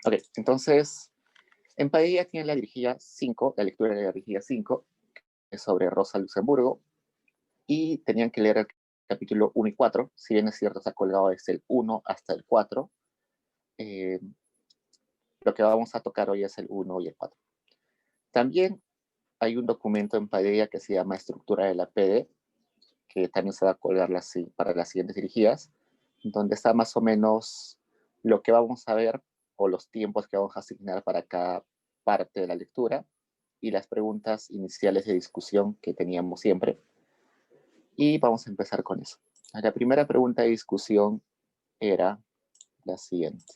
Ok, entonces, en Padilla tiene la dirigida 5, la lectura de la dirigida 5, que es sobre Rosa Luxemburgo, y tenían que leer el capítulo 1 y 4, si bien es cierto, está colgado desde el 1 hasta el 4. Eh, lo que vamos a tocar hoy es el 1 y el 4. También hay un documento en Padilla que se llama Estructura de la PD, que también se va a colgar para las siguientes dirigidas, donde está más o menos lo que vamos a ver o los tiempos que vamos a asignar para cada parte de la lectura y las preguntas iniciales de discusión que teníamos siempre. Y vamos a empezar con eso. La primera pregunta de discusión era la siguiente.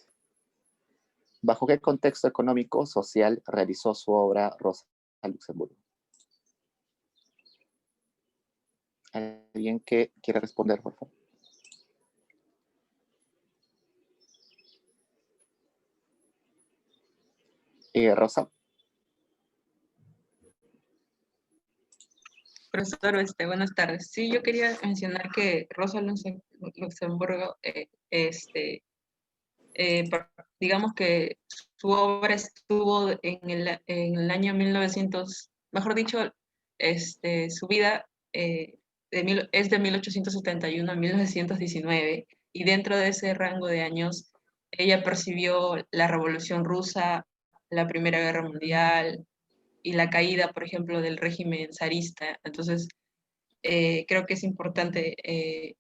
¿Bajo qué contexto económico social realizó su obra Rosa Luxemburgo? ¿Alguien que quiera responder, por favor? Rosa. Profesor, buenas tardes. Sí, yo quería mencionar que Rosa Luxemburgo, digamos que su obra estuvo en el año 1900, mejor dicho, su vida es de 1871 a 1919, y dentro de ese rango de años ella percibió la Revolución Rusa, la Primera Guerra Mundial y la caída, por ejemplo, del régimen zarista. Entonces, creo que es importante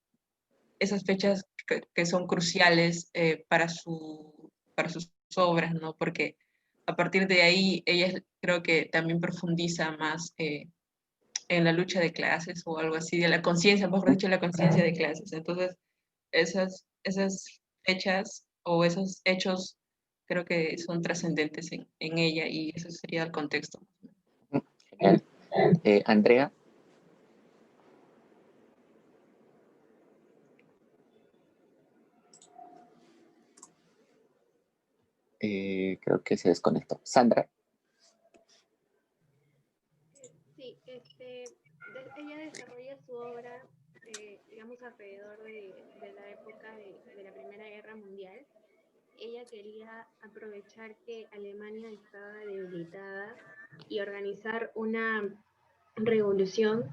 esas fechas que son cruciales para sus obras, ¿no? Porque a partir de ahí ella creo que también profundiza más en la lucha de clases o algo así, de la conciencia, mejor dicho, la conciencia de clases. Entonces, esas fechas o esos hechos creo que son trascendentes en ella, y eso sería el contexto. Genial. Andrea. Creo que se desconectó. Sandra. Sí, ella desarrolla su obra, digamos, alrededor de la época de la Primera Guerra Mundial. Ella quería aprovechar que Alemania estaba debilitada y organizar una revolución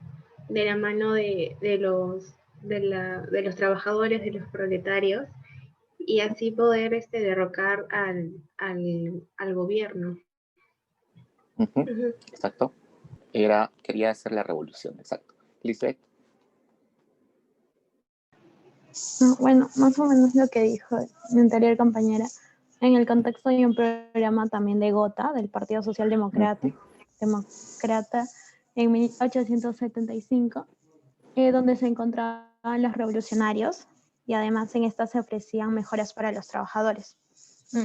de la mano de los trabajadores, de los proletarios, y así poder derrocar al gobierno. Exacto. Quería hacer la revolución, exacto. Lisbeth. Bueno, más o menos lo que dijo mi anterior compañera. En el contexto hay un programa también de Gotha, del Partido Social Demócrata, en 1875, donde se encontraban los revolucionarios, y además en esta se ofrecían mejoras para los trabajadores.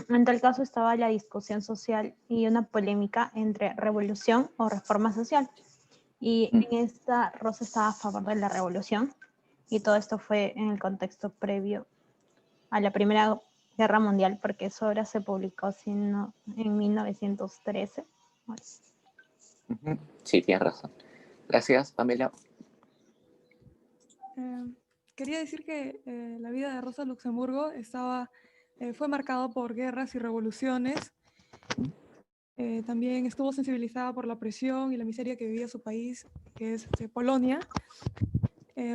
En tal caso estaba la discusión social y una polémica entre revolución o reforma social. Y en esta Rosa estaba a favor de la revolución, y todo esto fue en el contexto previo a la Primera Guerra Mundial, porque su obra se publicó en 1913. Sí, tienes razón. Gracias, Pamela. Quería decir que la vida de Rosa Luxemburgo fue marcada por guerras y revoluciones. También estuvo sensibilizada por la opresión y la miseria que vivía su país, que es Polonia.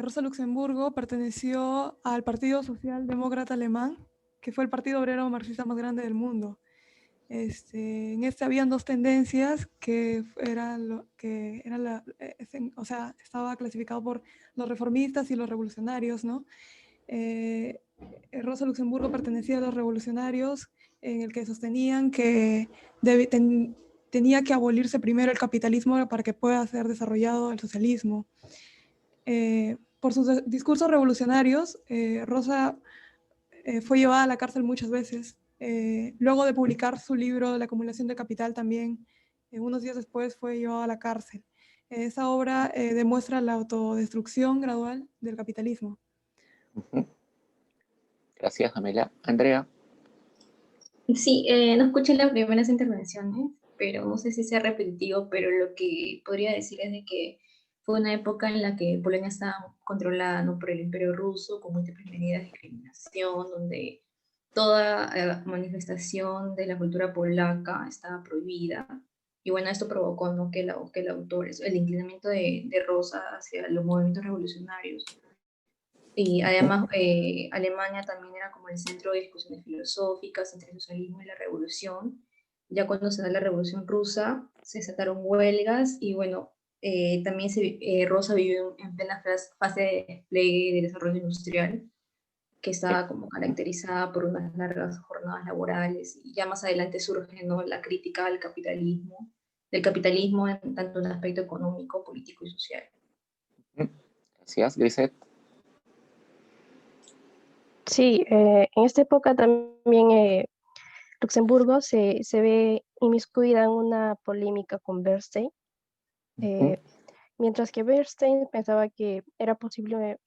Rosa Luxemburgo perteneció al Partido Socialdemócrata Alemán, que fue el partido obrero marxista más grande del mundo. En habían dos tendencias estaba clasificado por los reformistas y los revolucionarios, ¿no? Rosa Luxemburgo pertenecía a los revolucionarios, en el que sostenían que tenía que abolirse primero el capitalismo para que pueda ser desarrollado el socialismo. Por sus discursos revolucionarios, Rosa fue llevada a la cárcel muchas veces. Luego de publicar su libro La acumulación de capital también, unos días después fue llevada a la cárcel. Esa obra demuestra la autodestrucción gradual del capitalismo. Gracias, Pamela. Andrea. Sí, no escuché las primeras intervenciones, pero no sé si sea repetitivo, pero lo que podría decir es de que fue una época en la que Polonia estaba controlada, ¿no?, por el Imperio Ruso, con múltiples medidas de discriminación, donde toda manifestación de la cultura polaca estaba prohibida. Y bueno, esto provocó, ¿no?, que el autor, el inclinamiento de Rosa hacia los movimientos revolucionarios. Y además, Alemania también era como el centro de discusiones filosóficas entre el socialismo y la revolución. Ya cuando se da la Revolución Rusa, se desataron huelgas y bueno, también Rosa vivió en plena fase de despliegue de desarrollo industrial, que estaba como caracterizada por unas largas jornadas laborales, y ya más adelante surge, ¿no?, la crítica al capitalismo, del capitalismo en tanto en aspecto económico, político y social. Gracias, Grisette. Sí, en esta época también Luxemburgo se ve inmiscuida en una polémica con Bernstein, mientras que Bernstein pensaba que era posible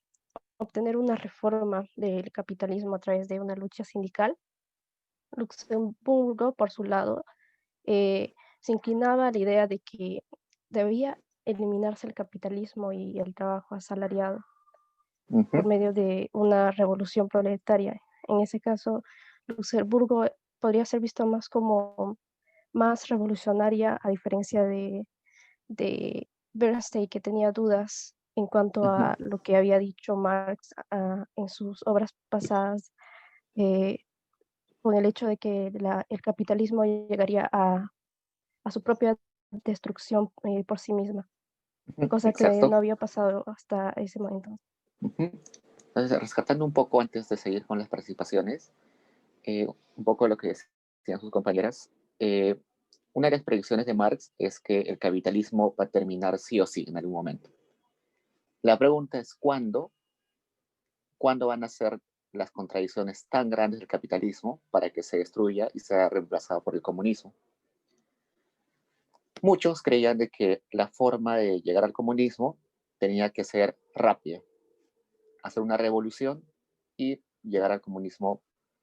obtener una reforma del capitalismo a través de una lucha sindical. Luxemburgo, por su lado, se inclinaba a la idea de que debía eliminarse el capitalismo y el trabajo asalariado por medio de una revolución proletaria. En ese caso, Luxemburgo podría ser visto más como más revolucionaria, a diferencia de Bernstein, que tenía dudas en cuanto a lo que había dicho Marx en sus obras pasadas, con el hecho de que el capitalismo llegaría a su propia destrucción por sí misma, cosa que Exacto. no había pasado hasta ese momento. Entonces, rescatando un poco antes de seguir con las participaciones, un poco de lo que decían sus compañeras, una de las predicciones de Marx es que el capitalismo va a terminar sí o sí en algún momento. La pregunta es ¿cuándo van a ser las contradicciones tan grandes del capitalismo para que se destruya y sea reemplazado por el comunismo? Muchos creían de que la forma de llegar al comunismo tenía que ser rápida, hacer una revolución y llegar al comunismo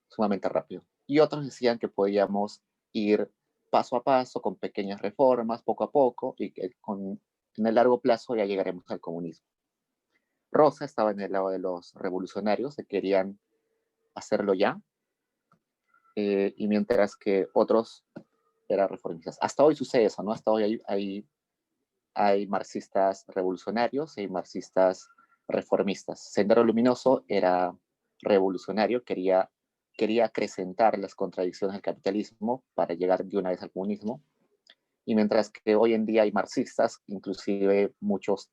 sumamente rápido. Y otros decían que podíamos ir paso a paso, con pequeñas reformas, poco a poco, y que en el largo plazo ya llegaremos al comunismo. Rosa estaba en el lado de los revolucionarios, que querían hacerlo ya, y mientras que otros eran reformistas. Hasta hoy sucede eso, ¿no? Hasta hoy hay marxistas revolucionarios y hay marxistas reformistas. Sendero Luminoso era revolucionario, quería acrecentar las contradicciones del capitalismo para llegar de una vez al comunismo, y mientras que hoy en día hay marxistas, inclusive muchos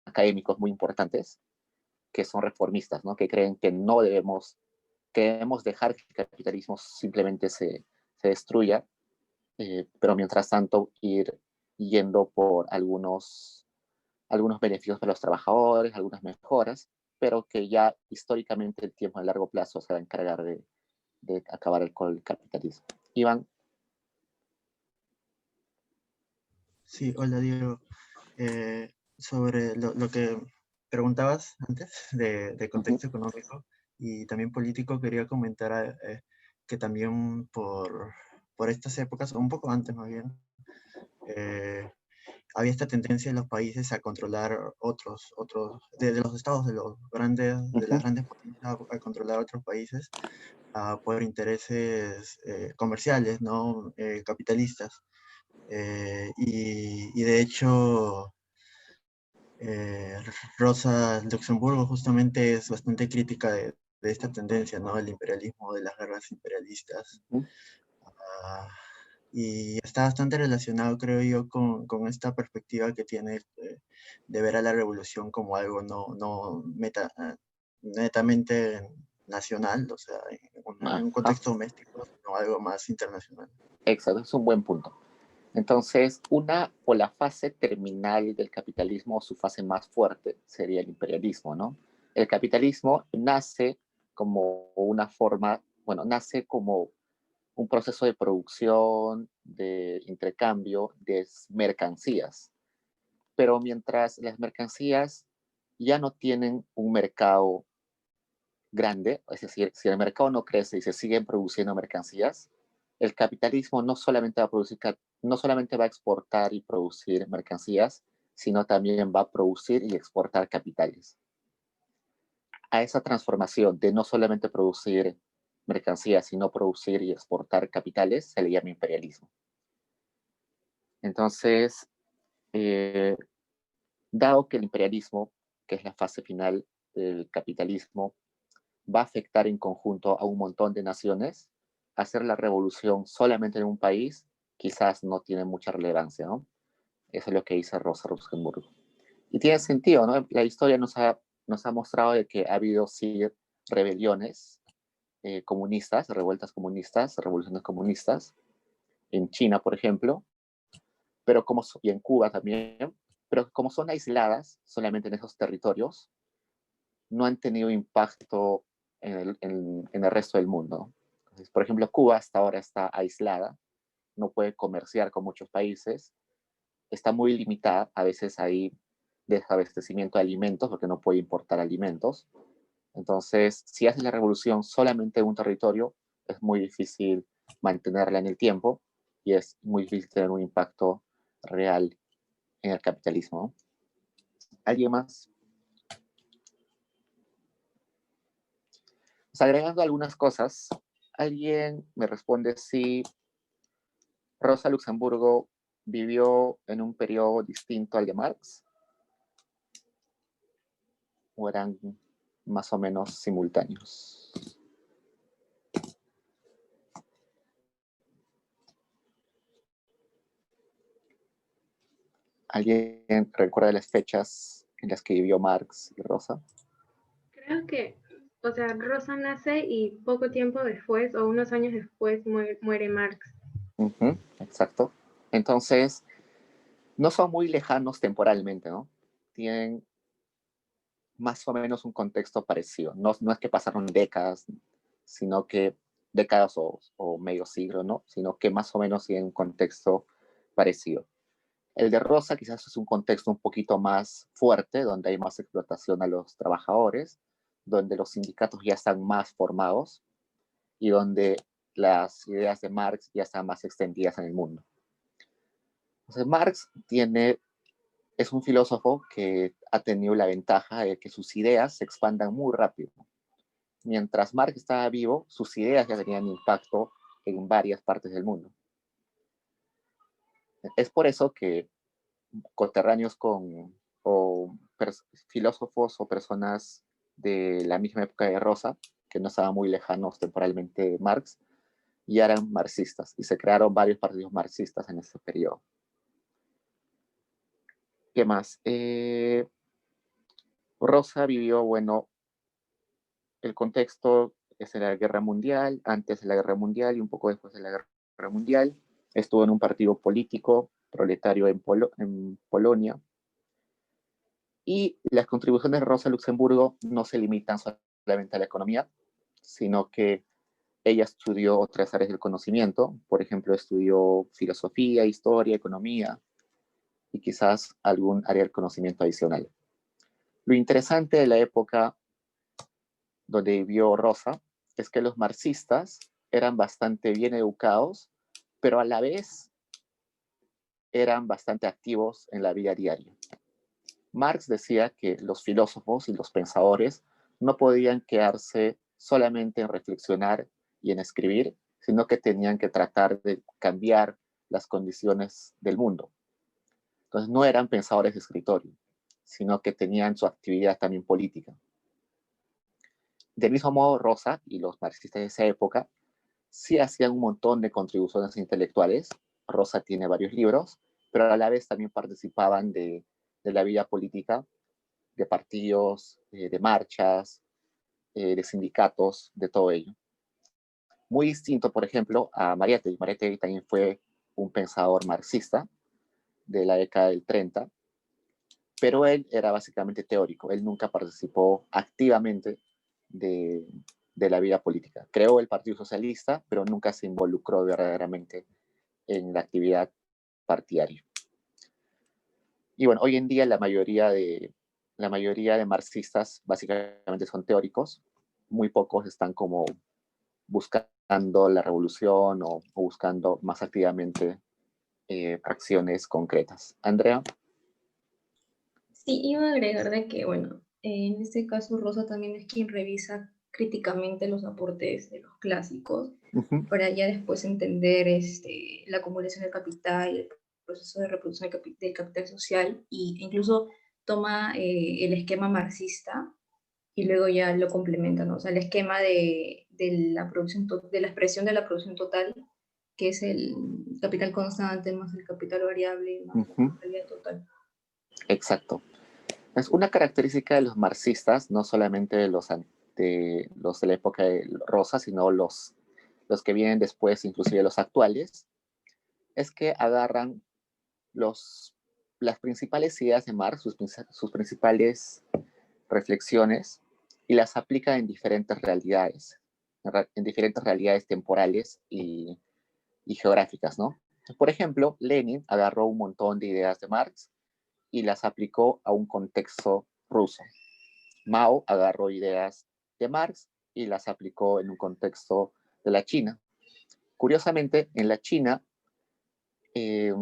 académicos muy importantes, que son reformistas, ¿no?, que creen que no debemos dejar que el capitalismo simplemente se destruya, pero mientras tanto ir yendo por algunos beneficios para los trabajadores, algunas mejoras, pero que ya históricamente el tiempo a largo plazo se va a encargar de acabar con el capitalismo. Iván. Sí, hola Diego. Sobre lo que preguntabas antes de contexto económico y también político, quería comentar que también por estas épocas, o un poco antes más bien, había esta tendencia en los países a controlar de los estados de las grandes potencias, a controlar otros países por intereses comerciales, ¿no? Capitalistas. Y de hecho, Rosa Luxemburgo justamente es bastante crítica de esta tendencia, ¿no? El imperialismo, de las guerras imperialistas. Y está bastante relacionado, creo yo, con esta perspectiva que tiene de ver a la revolución como algo no netamente nacional, o sea, en un contexto doméstico, sino algo más internacional. Exacto, es un buen punto. Entonces, o la fase terminal del capitalismo, o su fase más fuerte, sería el imperialismo, ¿no? El capitalismo nace como una forma, bueno, nace como un proceso de producción, de intercambio de mercancías. Pero mientras las mercancías ya no tienen un mercado grande, es decir, si el mercado no crece y se siguen produciendo mercancías, el capitalismo no solamente va a exportar y producir mercancías, sino también va a producir y exportar capitales. A esa transformación de no solamente producir mercancías, sino producir y exportar capitales, se le llama imperialismo. Entonces, dado que el imperialismo, que es la fase final del capitalismo, va a afectar en conjunto a un montón de naciones, hacer la revolución solamente en un país quizás no tiene mucha relevancia, ¿no? Eso es lo que dice Rosa Luxemburgo. Y tiene sentido, ¿no? La historia nos ha mostrado de que ha habido, sí, rebeliones comunistas, revueltas comunistas, revoluciones comunistas, en China, por ejemplo, y en Cuba también, pero como son aisladas solamente en esos territorios, no han tenido impacto en el resto del mundo. Entonces, por ejemplo, Cuba hasta ahora está aislada, no puede comerciar con muchos países, está muy limitada, a veces hay desabastecimiento de alimentos porque no puede importar alimentos. Entonces, si haces la revolución solamente en un territorio, es muy difícil mantenerla en el tiempo y es muy difícil tener un impacto real en el capitalismo. ¿Alguien más? Pues agregando algunas cosas, ¿alguien me responde si Rosa Luxemburgo vivió en un periodo distinto al de Marx? ¿O eran más o menos simultáneos? ¿Alguien recuerda las fechas en las que vivió Marx y Rosa? Creo que, o sea, Rosa nace y poco tiempo después, o unos años después, muere Marx. Exacto. Entonces, no son muy lejanos temporalmente, ¿no? Tienen más o menos un contexto parecido. No es que pasaron décadas, sino que décadas o medio siglo, ¿no? Sino que más o menos tienen un contexto parecido. El de Rosa quizás es un contexto un poquito más fuerte, donde hay más explotación a los trabajadores, donde los sindicatos ya están más formados y donde las ideas de Marx ya están más extendidas en el mundo. Entonces, Marx es un filósofo que ha tenido la ventaja de que sus ideas se expandan muy rápido. Mientras Marx estaba vivo, sus ideas ya tenían impacto en varias partes del mundo. Es por eso que coterráneos filósofos o personas de la misma época de Rosa, que no estaban muy lejanos temporalmente de Marx, ya eran marxistas y se crearon varios partidos marxistas en ese periodo. ¿Qué más? Rosa vivió, bueno, el contexto es de la Guerra Mundial, antes de la Guerra Mundial y un poco después de la Guerra Mundial. Estuvo en un partido político proletario en Polonia. Y las contribuciones de Rosa Luxemburgo no se limitan solamente a la economía, sino que ella estudió otras áreas del conocimiento. Por ejemplo, estudió filosofía, historia, economía y quizás algún área del conocimiento adicional. Lo interesante de la época donde vivió Rosa es que los marxistas eran bastante bien educados, pero a la vez eran bastante activos en la vida diaria. Marx decía que los filósofos y los pensadores no podían quedarse solamente en reflexionar y en escribir, sino que tenían que tratar de cambiar las condiciones del mundo. Entonces no eran pensadores de escritorio, sino que tenían su actividad también política. Del mismo modo, Rosa y los marxistas de esa época sí hacían un montón de contribuciones intelectuales. Rosa tiene varios libros, pero a la vez también participaban de la vida política, de partidos, de marchas, de sindicatos, de todo ello. Muy distinto, por ejemplo, a Mariátegui. Mariátegui también fue un pensador marxista de la década del 30, pero él era básicamente teórico. Él nunca participó activamente de la vida política. Creó el Partido Socialista, pero nunca se involucró verdaderamente en la actividad partidaria. Y bueno, hoy en día la mayoría de marxistas básicamente son teóricos. Muy pocos están como buscando la revolución o buscando más activamente acciones concretas. Andrea. Sí, iba a agregar de que, bueno, en este caso Rosa también es quien revisa críticamente los aportes de los clásicos, Ujú. para ya después entender la acumulación del capital, el proceso de reproducción del capital social, e incluso toma el esquema marxista y luego ya lo complementa, ¿no? O sea, el esquema de la producción, de la expresión de la producción total, que es el capital constante más el capital variable más la Ujú. totalidad total. Exacto. Es una característica de los marxistas, no solamente de los de la época de Rosa, sino los que vienen después, inclusive los actuales, es que agarran las principales ideas de Marx, sus principales reflexiones, y las aplican en diferentes realidades temporales y geográficas, ¿no? Por ejemplo, Lenin agarró un montón de ideas de Marx y las aplicó a un contexto ruso. Mao agarró ideas de Marx y las aplicó en un contexto de la China. Curiosamente, en la China eh,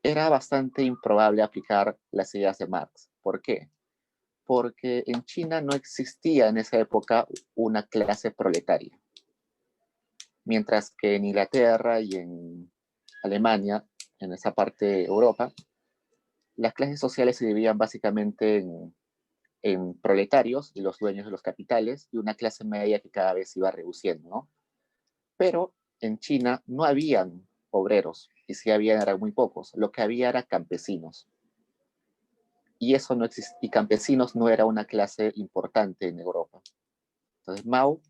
era bastante improbable aplicar las ideas de Marx. ¿Por qué? Porque en China no existía en esa época una clase proletaria, mientras que en Inglaterra y en Alemania, en esa parte de Europa, las clases sociales se dividían básicamente en proletarios y los dueños de los capitales y una clase media que cada vez iba reduciendo, ¿no? Pero en China no habían obreros, y si habían eran muy pocos. Lo que había era campesinos. Y eso no existía, y campesinos no era una clase importante en Europa. Entonces Mao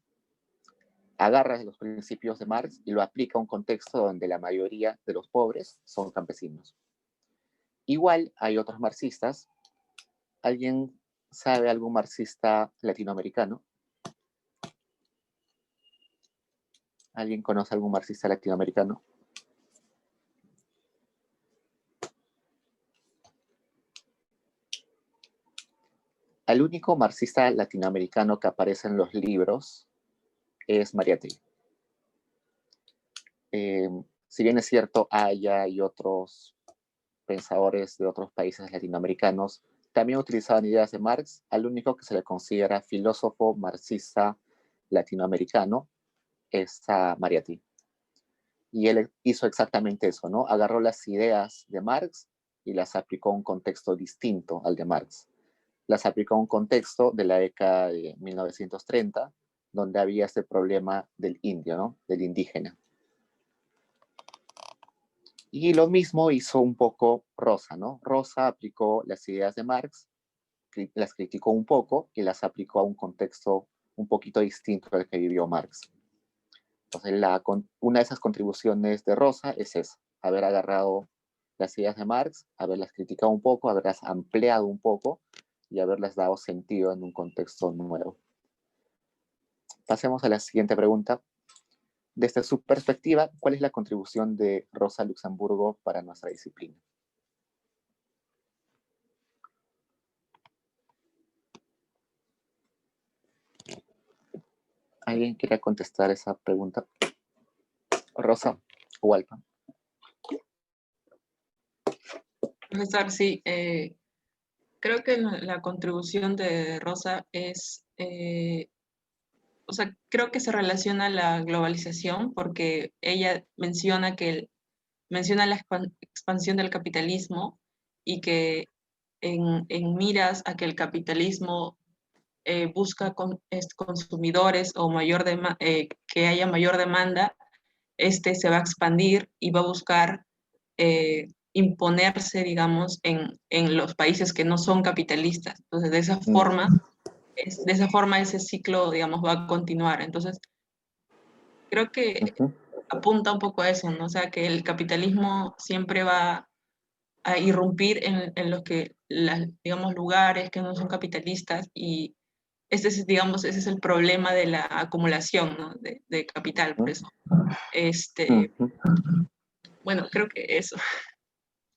agarra los principios de Marx y lo aplica a un contexto donde la mayoría de los pobres son campesinos. Igual hay otros marxistas. ¿Alguien sabe algún marxista latinoamericano? ¿Alguien conoce algún marxista latinoamericano? El único marxista latinoamericano que aparece en los libros es Mariátegui. Si bien es cierto, hay otros pensadores de otros países latinoamericanos también utilizaban ideas de Marx. Al único que se le considera filósofo marxista latinoamericano es a Mariátegui. Y él hizo exactamente eso, ¿no? Agarró las ideas de Marx y las aplicó a un contexto distinto al de Marx. Las aplicó a un contexto de la década de 1930, donde había este problema del indio, ¿no? Del indígena. Y lo mismo hizo un poco Rosa, ¿no? Rosa aplicó las ideas de Marx, las criticó un poco y las aplicó a un contexto un poquito distinto al que vivió Marx. Entonces, una de esas contribuciones de Rosa es esa, haber agarrado las ideas de Marx, haberlas criticado un poco, haberlas ampliado un poco y haberles dado sentido en un contexto nuevo. Pasemos a la siguiente pregunta. Desde su perspectiva, ¿cuál es la contribución de Rosa Luxemburgo para nuestra disciplina? ¿Alguien quiere contestar esa pregunta? Rosa o Alpa. Profesor, sí, creo que la contribución de Rosa es, o sea, creo que se relaciona a la globalización porque ella menciona menciona la expansión del capitalismo y que en miras a que el capitalismo busca consumidores o que haya mayor demanda, se va a expandir y va a buscar imponerse, digamos, en los países que no son capitalistas. Entonces, de esa forma ese ciclo, digamos, va a continuar. Entonces, creo que apunta un poco a eso, ¿no? O sea, que el capitalismo siempre va a irrumpir en los que, digamos, lugares que no son capitalistas y digamos, ese es el problema de la acumulación, ¿no? de capital, por eso. Bueno, creo que eso.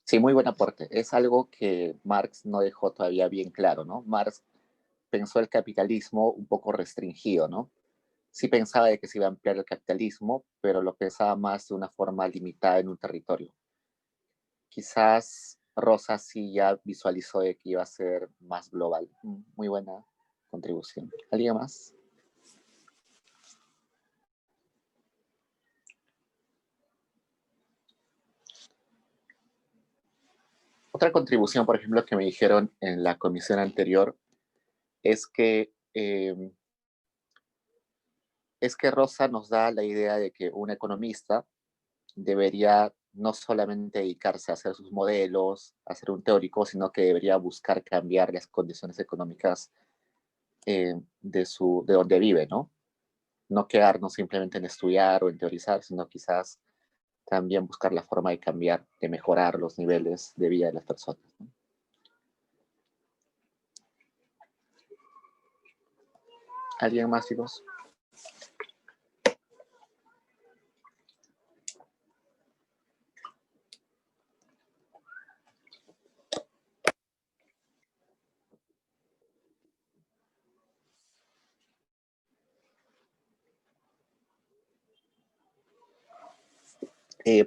Sí, muy buen aporte. Es algo que Marx no dejó todavía bien claro, ¿no? Marx pensó el capitalismo un poco restringido, ¿no? Sí pensaba de que se iba a ampliar el capitalismo, pero lo pensaba más de una forma limitada en un territorio. Quizás Rosa sí ya visualizó de que iba a ser más global. Muy buena contribución. ¿Alguien más? Otra contribución, por ejemplo, que me dijeron en la comisión anterior es que Rosa nos da la idea de que un economista debería no solamente dedicarse a hacer sus modelos, a ser un teórico, sino que debería buscar cambiar las condiciones económicas de donde vive, ¿no? No quedarnos simplemente en estudiar o en teorizar, sino quizás también buscar la forma de cambiar, de mejorar los niveles de vida de las personas, ¿no? ¿Alguien más, chicos?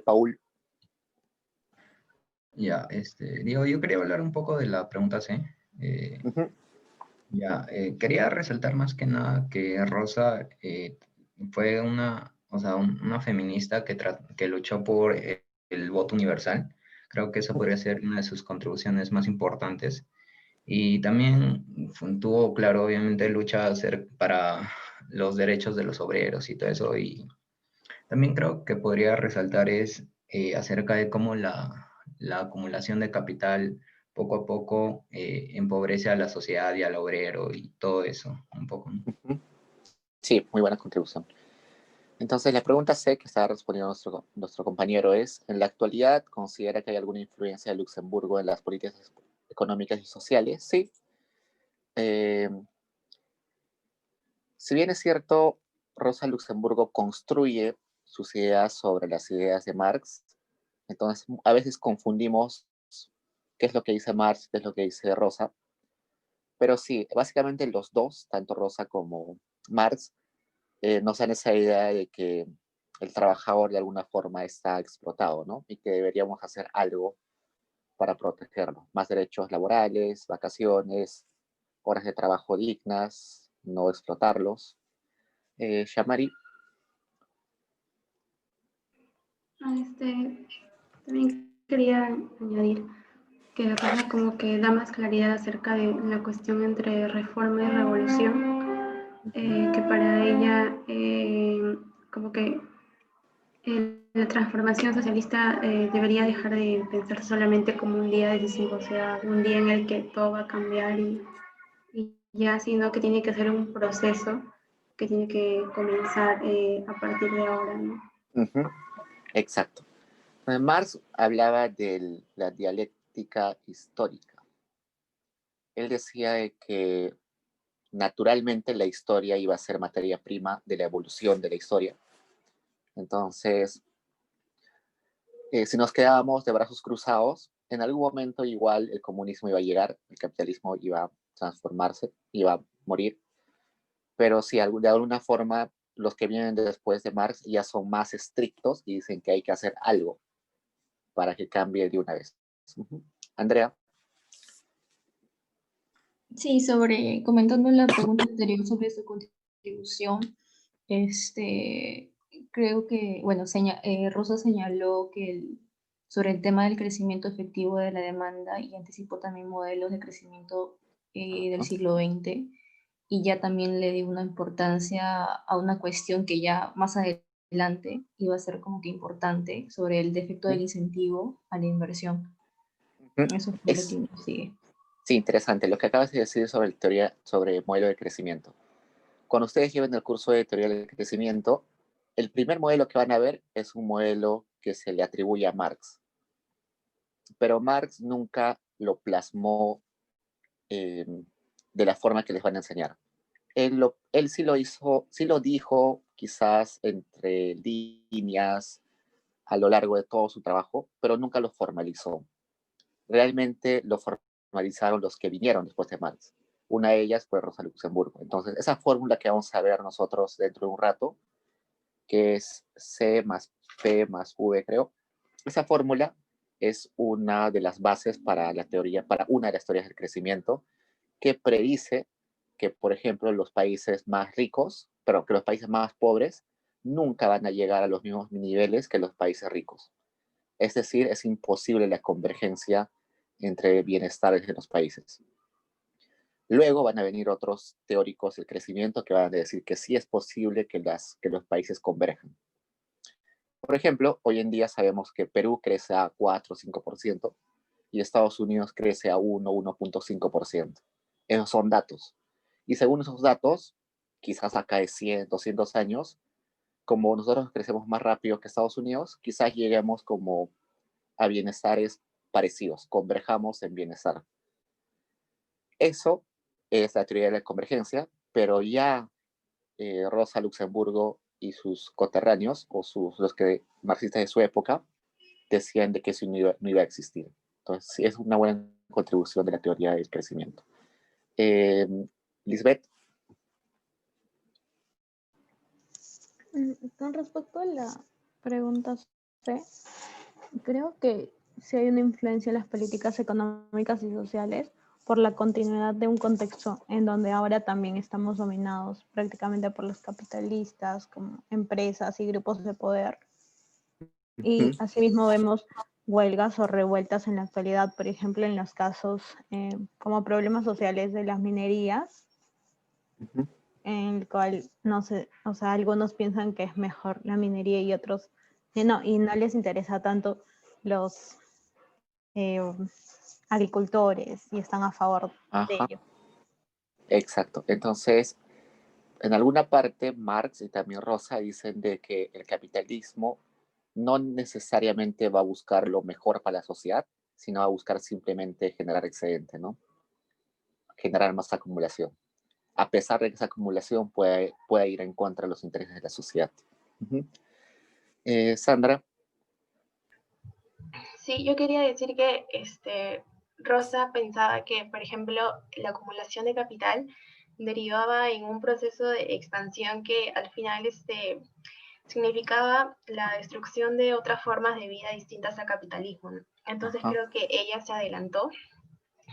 Paul. Ya, Diego, yo quería hablar un poco de la pregunta C. Quería resaltar más que nada que Rosa fue una feminista que luchó por el voto universal. Creo que esa podría ser una de sus contribuciones más importantes. Y también tuvo, claro, obviamente, lucha para los derechos de los obreros y todo eso. Y también creo que podría resaltar acerca de cómo la acumulación de capital poco a poco empobrece a la sociedad y al obrero y todo eso, un poco, ¿no? Sí, muy buena contribución. Entonces, la pregunta C que estaba respondiendo nuestro compañero es, ¿en la actualidad considera que hay alguna influencia de Luxemburgo en las políticas económicas y sociales? Sí. Si bien es cierto, Rosa Luxemburgo construye sus ideas sobre las ideas de Marx, entonces a veces confundimos qué es lo que dice Marx, qué es lo que dice Rosa, pero sí, básicamente los dos, tanto Rosa como Marx, nos dan esa idea de que el trabajador de alguna forma está explotado, ¿no? Y que deberíamos hacer algo para protegerlo. Más derechos laborales, vacaciones, horas de trabajo dignas, no explotarlos. Shamari. También quería añadir que Rosa como que da más claridad acerca de la cuestión entre reforma y revolución, que para ella como que la transformación socialista debería dejar de pensar solamente como un día decisivo, o sea, un día en el que todo va a cambiar y ya, sino que tiene que ser un proceso que tiene que comenzar a partir de ahora, ¿no? Exacto. Marx hablaba de la dialéctica histórica. Él decía de que naturalmente la historia iba a ser materia prima de la evolución de la historia. Entonces, si nos quedábamos de brazos cruzados, en algún momento igual el comunismo iba a llegar, el capitalismo iba a transformarse, iba a morir, pero sí, de alguna forma los que vienen después de Marx ya son más estrictos y dicen que hay que hacer algo para que cambie de una vez. Andrea. Sí, comentando la pregunta anterior sobre su contribución, creo que, bueno, Rosa señaló que sobre el tema del crecimiento efectivo de la demanda y anticipó también modelos de crecimiento del siglo XX, y ya también le dio una importancia a una cuestión que ya más adelante iba a ser como que importante sobre el defecto del incentivo a la inversión. Eso fue lo que nos sigue. Sí, interesante. Lo que acabas de decir sobre sobre modelo de crecimiento. Cuando ustedes lleven el curso de teoría del crecimiento, el primer modelo que van a ver es un modelo que se le atribuye a Marx. Pero Marx nunca lo plasmó de la forma que les van a enseñar. Él sí lo hizo, sí lo dijo quizás entre líneas a lo largo de todo su trabajo, pero nunca lo formalizó. Realmente lo formalizaron los que vinieron después de Marx. Una de ellas fue Rosa Luxemburgo. Entonces, esa fórmula que vamos a ver nosotros dentro de un rato, que es C más P más V, creo, esa fórmula es una de las bases para una de las teorías del crecimiento, que predice que, por ejemplo, los países más ricos, pero que los países más pobres nunca van a llegar a los mismos niveles que los países ricos. Es decir, es imposible la convergencia entre bienestares de los países. Luego van a venir otros teóricos del crecimiento que van a decir que sí es posible que los países converjan. Por ejemplo, hoy en día sabemos que Perú crece a 4 o 5% y Estados Unidos crece a 1 o 1.5%. Esos son datos. Y según esos datos, quizás acá de 100, 200 años, como nosotros crecemos más rápido que Estados Unidos, quizás lleguemos como a bienestares parecidos, converjamos en bienestar. Eso es la teoría de la convergencia, pero ya Rosa Luxemburgo y sus coterráneos, o los que marxistas de su época, decían de que eso no iba a existir. Entonces, sí, es una buena contribución de la teoría del crecimiento. Lisbeth. Con respecto a la pregunta C, creo que sí hay una influencia en las políticas económicas y sociales por la continuidad de un contexto en donde ahora también estamos dominados prácticamente por los capitalistas, como empresas y grupos de poder. Y asimismo vemos huelgas o revueltas en la actualidad, por ejemplo, en los casos como problemas sociales de las minerías, en el cual no sé, o sea, algunos piensan que es mejor la minería y otros no, y no les interesa tanto los agricultores y están a favor de ello. Exacto. Entonces, en alguna parte, Marx y también Rosa dicen de que el capitalismo no necesariamente va a buscar lo mejor para la sociedad, sino va a buscar simplemente generar excedente, ¿no? Generar más acumulación, a pesar de que esa acumulación pueda ir en contra de los intereses de la sociedad. Sandra. Sí, yo quería decir que Rosa pensaba que, por ejemplo, la acumulación de capital derivaba en un proceso de expansión que al final significaba la destrucción de otras formas de vida distintas al capitalismo, ¿no? Entonces creo que ella se adelantó,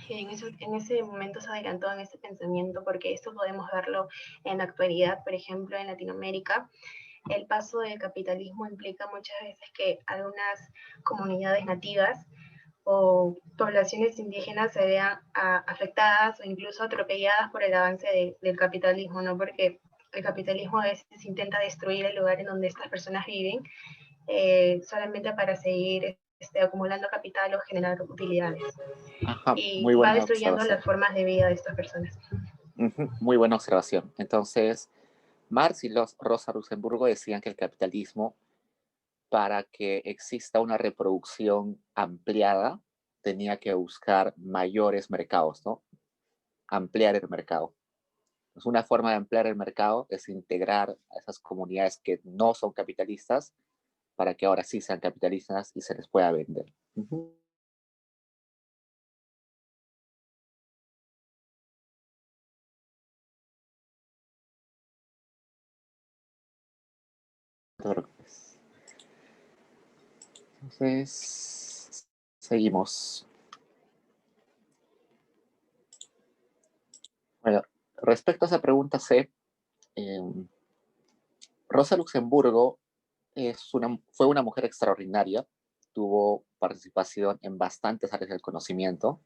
en ese momento se adelantó en ese pensamiento, porque esto podemos verlo en la actualidad, por ejemplo, en Latinoamérica. El paso del capitalismo implica muchas veces que algunas comunidades nativas o poblaciones indígenas se vean afectadas o incluso atropelladas por el avance del capitalismo, ¿no? Porque el capitalismo a veces intenta destruir el lugar en donde estas personas viven solamente para seguir acumulando capital o generar utilidades. Y muy va buena destruyendo observación. las formas de vida de estas personas. Muy buena observación. Entonces, Marx y Rosa Luxemburgo decían que el capitalismo, para que exista una reproducción ampliada, tenía que buscar mayores mercados, ¿no? Ampliar el mercado. Pues una forma de ampliar el mercado es integrar a esas comunidades que no son capitalistas para que ahora sí sean capitalistas y se les pueda vender. Entonces, seguimos. Bueno, respecto a esa pregunta C, Rosa Luxemburgo fue una mujer extraordinaria, tuvo participación en bastantes áreas del conocimiento,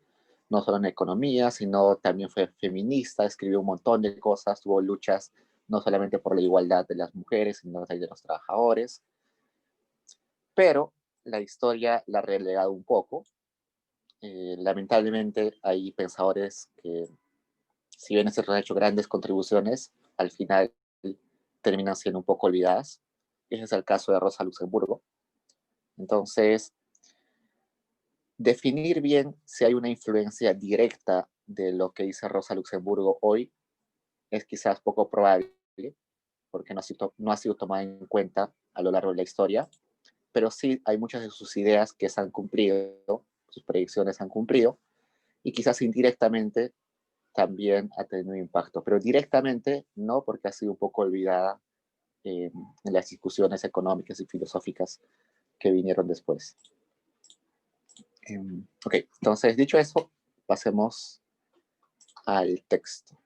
no solo en economía, sino también fue feminista, escribió un montón de cosas, tuvo luchas no solamente por la igualdad de las mujeres, sino también de los trabajadores, pero la historia la ha relegado un poco. Lamentablemente hay pensadores que, si bien es cierto, han hecho grandes contribuciones, al final terminan siendo un poco olvidadas. Ese es el caso de Rosa Luxemburgo. Entonces, definir bien si hay una influencia directa de lo que dice Rosa Luxemburgo hoy es quizás poco probable, porque no ha sido tomada en cuenta a lo largo de la historia, pero sí hay muchas de sus ideas que se han cumplido, sus predicciones se han cumplido, y quizás indirectamente también ha tenido impacto, pero directamente no, porque ha sido un poco olvidada en las discusiones económicas y filosóficas que vinieron después. Ok, entonces dicho eso, pasemos al texto.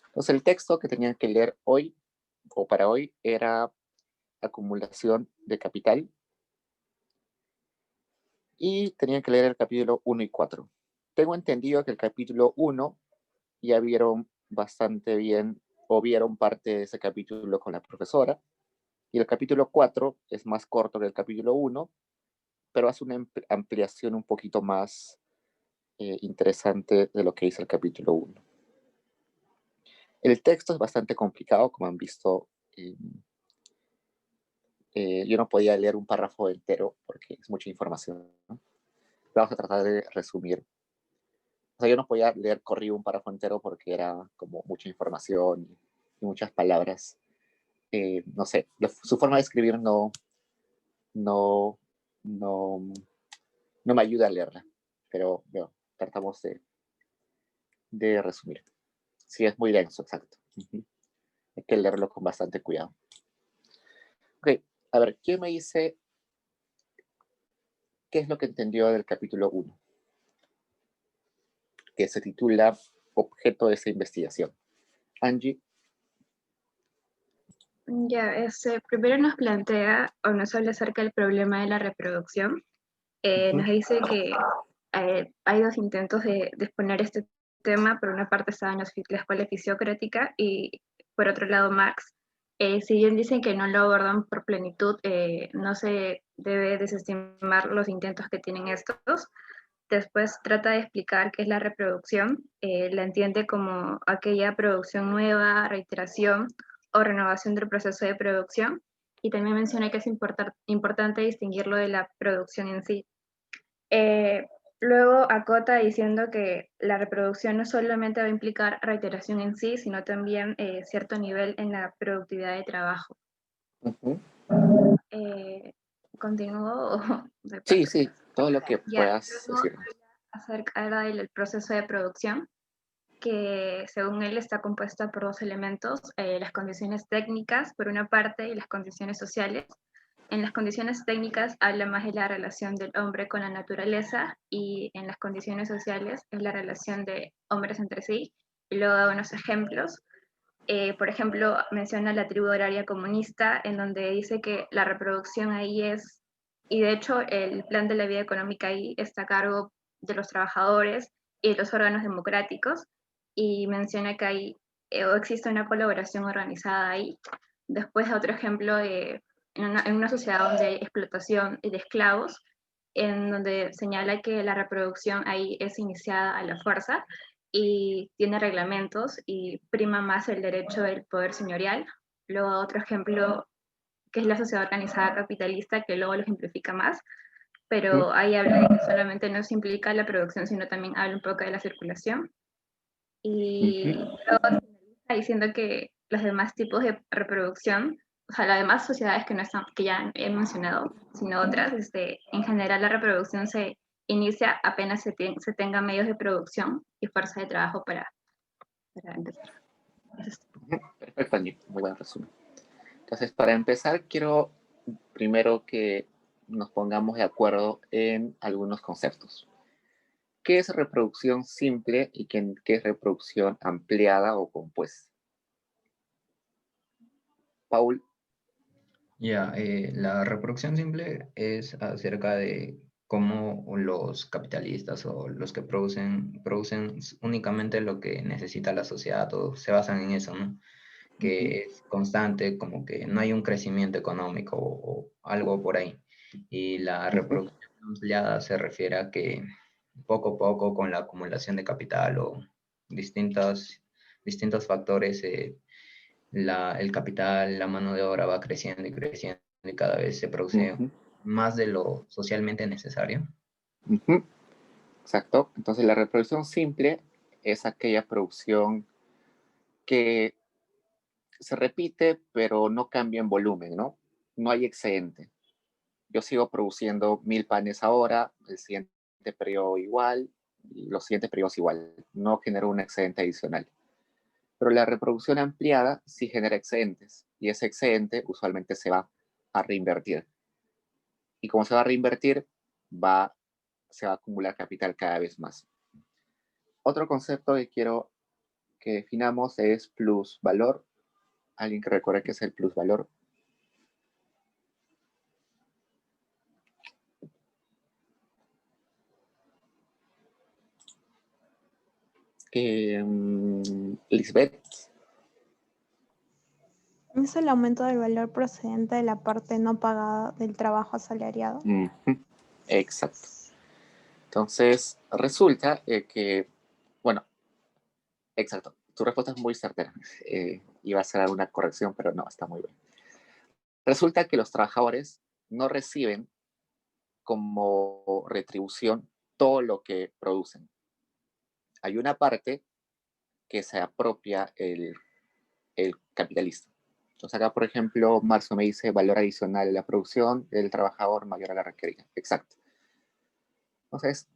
Entonces el texto que tenían que leer hoy o para hoy era Acumulación de Capital. y tenían que leer el capítulo 1 y 4. Tengo entendido que el capítulo 1 ya vieron bastante bien o vieron parte de ese capítulo con la profesora, y el capítulo 4 es más corto que el capítulo 1, pero hace una ampliación un poquito más interesante de lo que dice el capítulo 1. El texto es bastante complicado, como han visto. Yo no podía leer un párrafo entero porque es mucha información, ¿no? Vamos a tratar de resumir. O sea, yo no podía leer corrido un párrafo entero porque era como mucha información y muchas palabras. No sé, su forma de escribir no, no, no, no me ayuda a leerla, pero bueno, tratamos de resumir. Sí, es muy denso, exacto. Hay que leerlo con bastante cuidado. Ok, a ver, ¿quién me dice qué es lo que entendió del capítulo 1? Que se titula Objeto de esa investigación. Angie. Ya, primero nos plantea o nos habla acerca del problema de la reproducción. Nos dice que hay dos intentos de exponer este tema. Por una parte estaban la escuela fisiocrática y por otro lado Marx. Si bien dicen que no lo abordan por plenitud, no se debe desestimar los intentos que tienen estos. Después trata de explicar qué es la reproducción. La entiende como aquella producción nueva, reiteración o renovación del proceso de producción. Y también menciona que es importante distinguirlo de la producción en sí. Luego acota diciendo que la reproducción no solamente va a implicar reiteración en sí, sino también cierto nivel en la productividad de trabajo. ¿Continúo? Sí, todo lo que Ya, puedas luego decir. acerca del proceso de producción, que según él está compuesta por dos elementos, las condiciones técnicas por una parte y las condiciones sociales. En las condiciones técnicas habla más de la relación del hombre con la naturaleza, y en las condiciones sociales es la relación de hombres entre sí. Y luego da unos ejemplos. Por ejemplo, menciona la tribu horaria comunista, en donde dice que la reproducción ahí es, y de hecho el plan de la vida económica ahí está a cargo de los trabajadores y de los órganos democráticos, y menciona que hay o existe una colaboración organizada ahí. Después otro ejemplo en una sociedad donde hay explotación de esclavos, en donde señala que la reproducción ahí es iniciada a la fuerza y tiene reglamentos y prima más el derecho del poder señorial. Luego otro ejemplo, que es la sociedad organizada capitalista, que luego lo ejemplifica más, pero ahí habla de que solamente no se implica la producción, sino también habla un poco de la circulación. Y luego finaliza diciendo que los demás tipos de reproducción, o sea, las demás sociedades que, no están, que ya he mencionado, sino otras, en general la reproducción se inicia apenas se tenga medios de producción y fuerza de trabajo para empezar. Perfecto, Angie. Muy buen resumen. Entonces, para empezar, quiero primero que nos pongamos de acuerdo en algunos conceptos. ¿Qué es reproducción simple y qué es reproducción ampliada o compuesta? Paul. Ya, la reproducción simple es acerca de cómo los capitalistas o los que producen únicamente lo que necesita la sociedad, o se basan en eso, ¿no? Que es constante, como que no hay un crecimiento económico o algo por ahí. Y la reproducción ampliada se refiere a que poco a poco, con la acumulación de capital o distintos factores, el capital, la mano de obra va creciendo y creciendo y cada vez se produce más de lo socialmente necesario. Exacto. Entonces la reproducción simple es aquella producción que se repite pero no cambia en volumen, ¿no? No hay excedente. Yo sigo produciendo 1000 panes ahora, el siguiente periodo igual, y los siguientes periodos igual. No genero un excedente adicional. Pero la reproducción ampliada sí genera excedentes, y ese excedente usualmente se va a reinvertir. Y como se va a reinvertir, se va a acumular capital cada vez más. Otro concepto que quiero que definamos es plusvalor. ¿Alguien que recuerde qué es el plusvalor? Lisbeth. Es el aumento del valor procedente de la parte no pagada del trabajo asalariado. Exacto. Entonces, resulta que, bueno, exacto, tu respuesta es muy certera. Iba a hacer alguna corrección, pero no, está muy bien. Resulta que los trabajadores no reciben como retribución todo lo que producen. Hay una parte que se apropia el capitalista. Entonces acá, por ejemplo, Marzo me dice valor adicional a la producción del trabajador mayor a la requerida. Exacto. Entonces,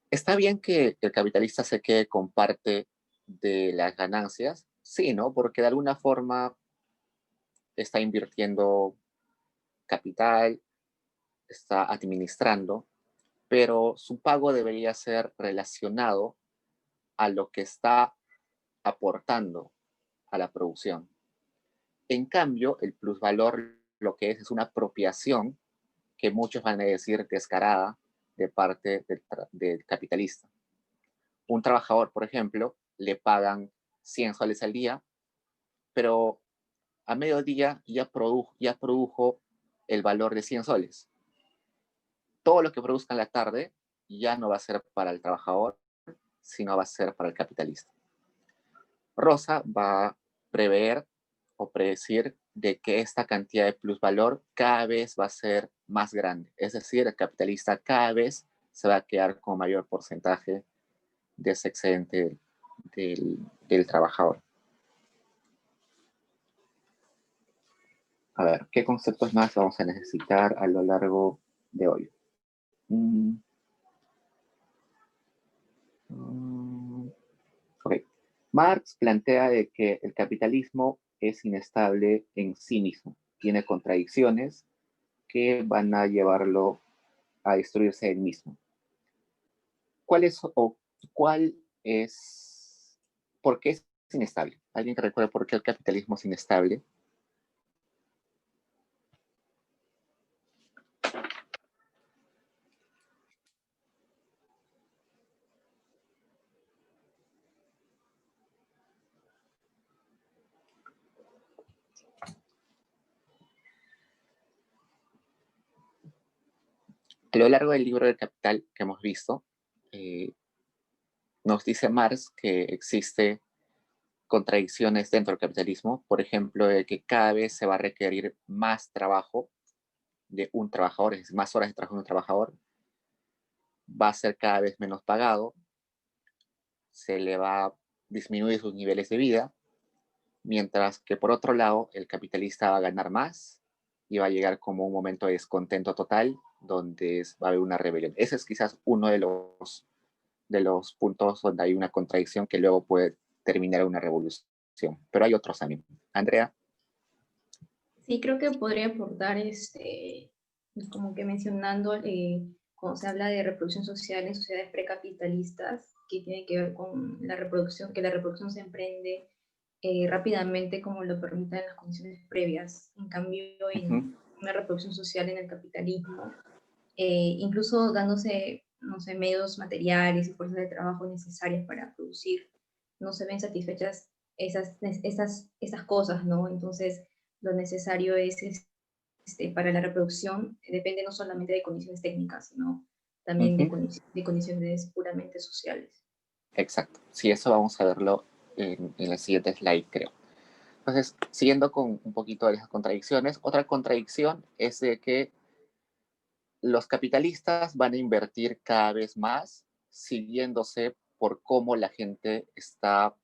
¿está bien que el capitalista se quede con parte de las ganancias? Sí, ¿no? Porque de alguna forma está invirtiendo capital, está administrando, pero su pago debería ser relacionado a lo que está aportando a la producción. En cambio, el plusvalor lo que es una apropiación que muchos van a decir descarada de parte del capitalista. Un trabajador, por ejemplo, le pagan 100 soles al día, pero a mediodía ya produjo el valor de 100 soles. Todo lo que produzca en la tarde ya no va a ser para el trabajador, sino va a ser para el capitalista. Rosa va a prever o predecir de que esta cantidad de plusvalor cada vez va a ser más grande. Es decir, el capitalista cada vez se va a quedar con mayor porcentaje de ese excedente del trabajador. A ver, ¿qué conceptos más vamos a necesitar a lo largo de hoy? Ok. Marx plantea de que el capitalismo es inestable en sí mismo, tiene contradicciones que van a llevarlo a destruirse él mismo. ¿Por qué es inestable? ¿Alguien que recuerde por qué el capitalismo es inestable? A lo largo del libro del Capital que hemos visto, nos dice Marx que existe contradicciones dentro del capitalismo, por ejemplo, de que cada vez se va a requerir más trabajo de un trabajador, es decir, más horas de trabajo de un trabajador, va a ser cada vez menos pagado, se le va a disminuir sus niveles de vida, mientras que por otro lado el capitalista va a ganar más y va a llegar como un momento de descontento total donde va a haber una rebelión. Ese es quizás uno de los puntos donde hay una contradicción que luego puede terminar en una revolución, pero hay otros también. Andrea. Sí, creo que podría aportar, como que mencionando, cuando se habla de reproducción social en sociedades precapitalistas, que tiene que ver con la reproducción, que la reproducción se emprende rápidamente como lo permiten las condiciones previas. En cambio, en una reproducción social en el capitalismo, incluso dándose, no sé, medios materiales y fuerzas de trabajo necesarias para producir, no se ven satisfechas esas cosas, ¿no? Entonces, lo necesario es, para la reproducción, depende no solamente de condiciones técnicas, sino también de condiciones puramente sociales. Exacto. Sí, eso vamos a verlo en el siguiente slide, creo. Entonces, siguiendo con un poquito de las contradicciones, otra contradicción es de que los capitalistas van a invertir cada vez más siguiéndose por cómo la gente está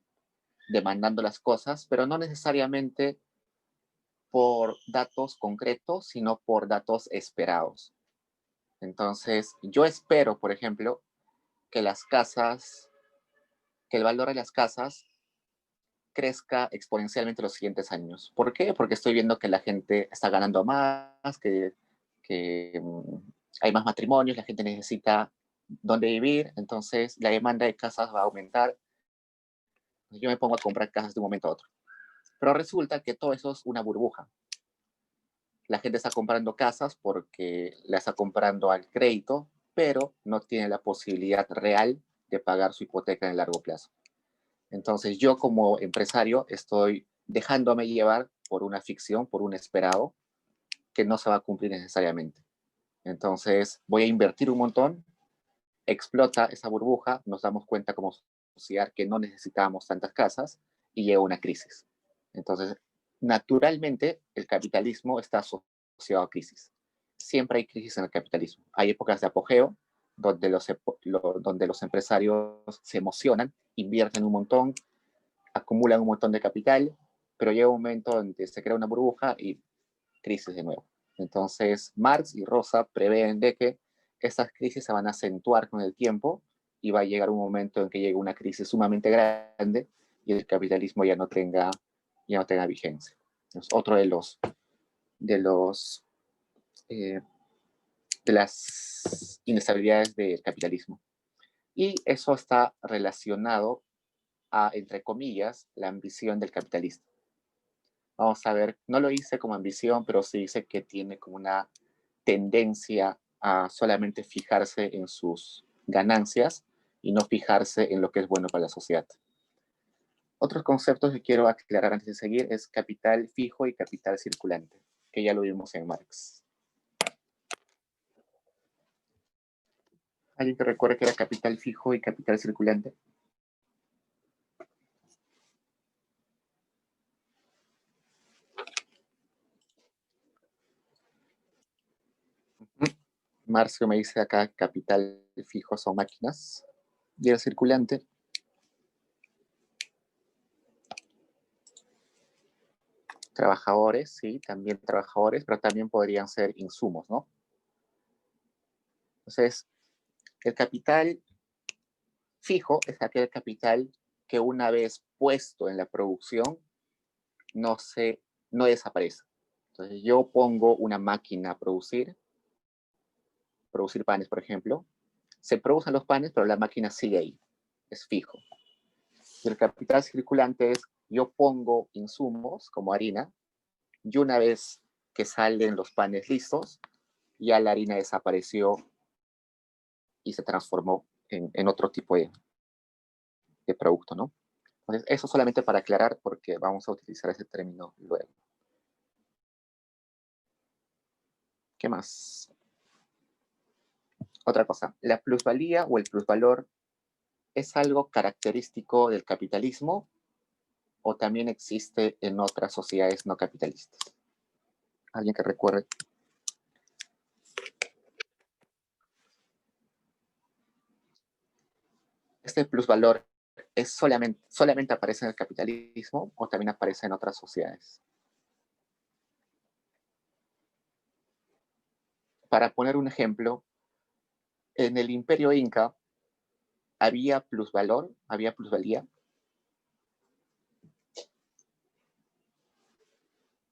demandando las cosas, pero no necesariamente por datos concretos, sino por datos esperados. Entonces, yo espero, por ejemplo, que el valor de las casas crezca exponencialmente los siguientes años. ¿Por qué? Porque estoy viendo que la gente está ganando más, que hay más matrimonios, la gente necesita dónde vivir, entonces la demanda de casas va a aumentar. Yo me pongo a comprar casas de un momento a otro. Pero resulta que todo eso es una burbuja. La gente está comprando casas porque la está comprando al crédito, pero no tiene la posibilidad real de pagar su hipoteca en el largo plazo. Entonces yo como empresario estoy dejándome llevar por una ficción, por un esperado que no se va a cumplir necesariamente. Entonces voy a invertir un montón, explota esa burbuja, nos damos cuenta como sociedad que no necesitábamos tantas casas y llega una crisis. Entonces, naturalmente, el capitalismo está asociado a crisis. Siempre hay crisis en el capitalismo. Hay épocas de apogeo donde los empresarios se emocionan, invierten un montón, acumulan un montón de capital, pero llega un momento donde se crea una burbuja y crisis de nuevo. Entonces, Marx y Rosa prevén de que estas crisis se van a acentuar con el tiempo y va a llegar un momento en que llegue una crisis sumamente grande y el capitalismo ya no tenga vigencia. Es otro de las inestabilidades del capitalismo. Y eso está relacionado a, entre comillas, la ambición del capitalista. Vamos a ver, no lo hice como ambición, pero sí dice que tiene como una tendencia a solamente fijarse en sus ganancias y no fijarse en lo que es bueno para la sociedad. Otros conceptos que quiero aclarar antes de seguir es capital fijo y capital circulante, que ya lo vimos en Marx. ¿Alguien que recuerde que era capital fijo y capital circulante? Marcio me dice acá capital fijo son máquinas y el circulante trabajadores, sí, también trabajadores, pero también podrían ser insumos, ¿no? Entonces, el capital fijo es aquel capital que una vez puesto en la producción no desaparece. Entonces, yo pongo una máquina a producir panes, por ejemplo, se producen los panes, pero la máquina sigue ahí, es fijo. Y el capital circulante es, yo pongo insumos como harina, y una vez que salen los panes listos, ya la harina desapareció y se transformó en otro tipo de producto, ¿no? Entonces, eso solamente para aclarar, porque vamos a utilizar ese término luego. ¿Qué más? Otra cosa, la plusvalía o el plusvalor es algo característico del capitalismo o también existe en otras sociedades no capitalistas. ¿Alguien que recuerde? ¿Este plusvalor es solamente aparece en el capitalismo o también aparece en otras sociedades? Para poner un ejemplo, en el Imperio Inca había plusvalor, había plusvalía.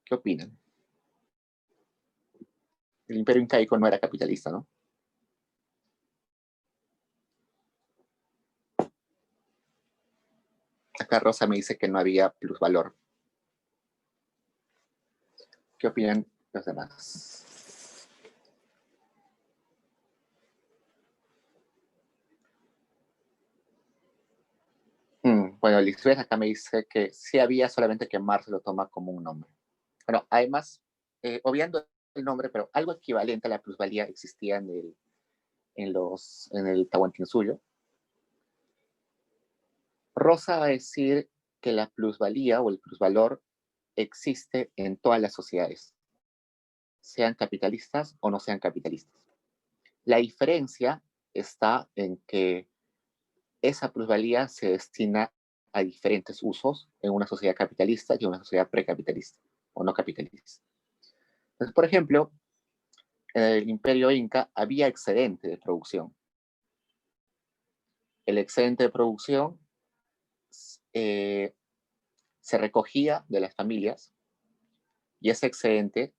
¿Qué opinan? El Imperio Incaico no era capitalista, ¿no? Acá Rosa me dice que no había plusvalor. ¿Qué opinan los demás? Bueno, Lisbeth acá me dice que sí había, solamente que Marx lo toma como un nombre. Bueno, además, obviando el nombre, pero algo equivalente a la plusvalía existía en el Tahuantinsuyo. Rosa va a decir que la plusvalía o el plusvalor existe en todas las sociedades, sean capitalistas o no sean capitalistas. La diferencia está en que esa plusvalía se destina a diferentes usos en una sociedad capitalista y en una sociedad precapitalista o no capitalista. Entonces, por ejemplo, en el Imperio Inca había excedente de producción. El excedente de producción se recogía de las familias y ese excedente,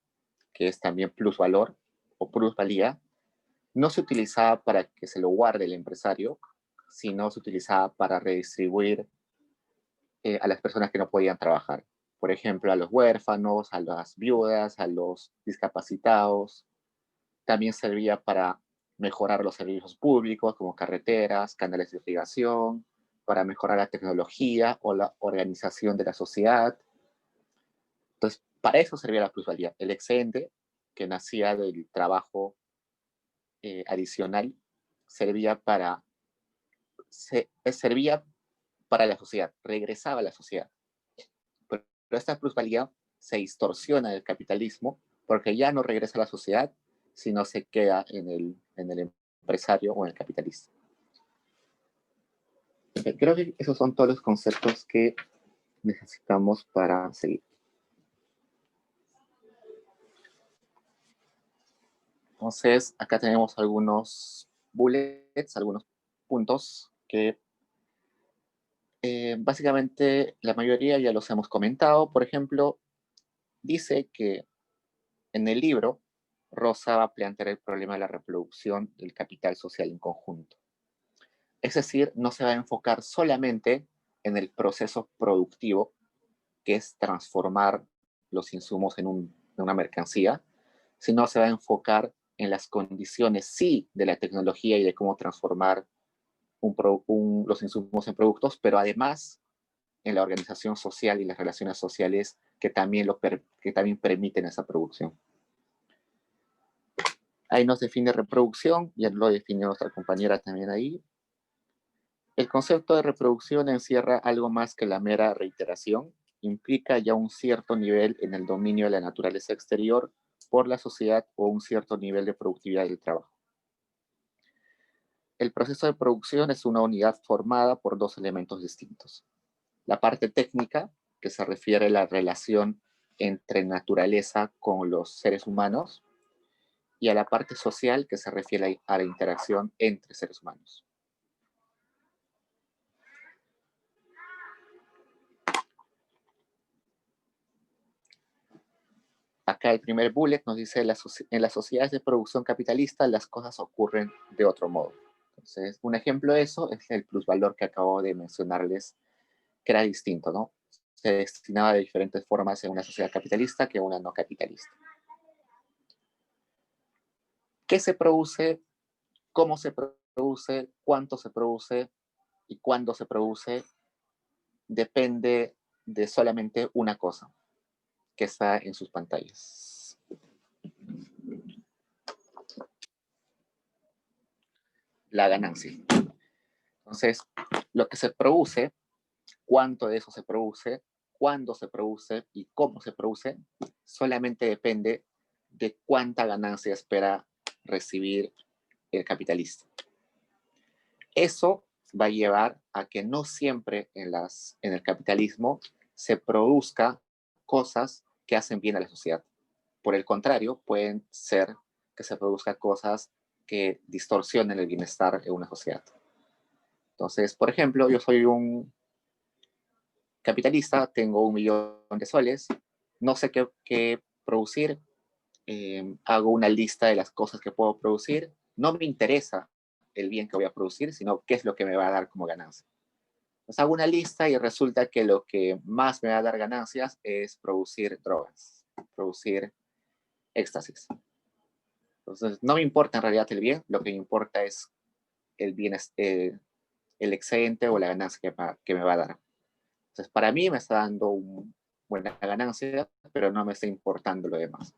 que es también plusvalor o plusvalía, no se utilizaba para que se lo guarde el empresario, sino se utilizaba para redistribuir a las personas que no podían trabajar. Por ejemplo, a los huérfanos, a las viudas, a los discapacitados. También servía para mejorar los servicios públicos como carreteras, canales de irrigación, para mejorar la tecnología o la organización de la sociedad. Entonces, para eso servía la plusvalía. El excedente, que nacía del trabajo adicional, servía para la sociedad, regresaba a la sociedad. Pero esta plusvalía se distorsiona del capitalismo porque ya no regresa a la sociedad, sino se queda en el empresario o en el capitalista. Creo que esos son todos los conceptos que necesitamos para seguir. Entonces, acá tenemos algunos bullets, algunos puntos que básicamente la mayoría ya los hemos comentado. Por ejemplo, dice que en el libro Rosa va a plantear el problema de la reproducción del capital social en conjunto. Es decir, no se va a enfocar solamente en el proceso productivo, que es transformar los insumos en una mercancía, sino se va a enfocar en las condiciones, sí, de la tecnología y de cómo transformar los insumos en productos, pero además en la organización social y las relaciones sociales que también permiten esa producción. Ahí nos define reproducción, ya lo definió nuestra compañera también ahí. El concepto de reproducción encierra algo más que la mera reiteración, implica ya un cierto nivel en el dominio de la naturaleza exterior por la sociedad o un cierto nivel de productividad del trabajo. El proceso de producción es una unidad formada por dos elementos distintos. La parte técnica, que se refiere a la relación entre naturaleza con los seres humanos, y a la parte social, que se refiere a la interacción entre seres humanos. Acá el primer bullet nos dice, en las sociedades de producción capitalista las cosas ocurren de otro modo. Entonces, un ejemplo de eso es el plusvalor que acabo de mencionarles, que era distinto, ¿no? Se destinaba de diferentes formas en una sociedad capitalista que en una no capitalista. ¿Qué se produce? ¿Cómo se produce? ¿Cuánto se produce? ¿Y cuándo se produce? Depende de solamente una cosa, que está en sus pantallas. La ganancia. Entonces, lo que se produce, cuánto de eso se produce, cuándo se produce y cómo se produce, solamente depende de cuánta ganancia espera recibir el capitalista. Eso va a llevar a que no siempre en el capitalismo se produzca cosas que hacen bien a la sociedad. Por el contrario, pueden ser que se produzcan cosas que distorsionen el bienestar en una sociedad. Entonces, por ejemplo, yo soy un capitalista, tengo 1.000.000 de soles, no sé qué producir, hago una lista de las cosas que puedo producir, no me interesa el bien que voy a producir, sino qué es lo que me va a dar como ganancia. Pues hago una lista y resulta que lo que más me va a dar ganancias es producir drogas, producir éxtasis. Entonces, no me importa en realidad el bien, lo que me importa es el excedente o la ganancia que me va a dar. Entonces, para mí me está dando una buena ganancia, pero no me está importando lo demás.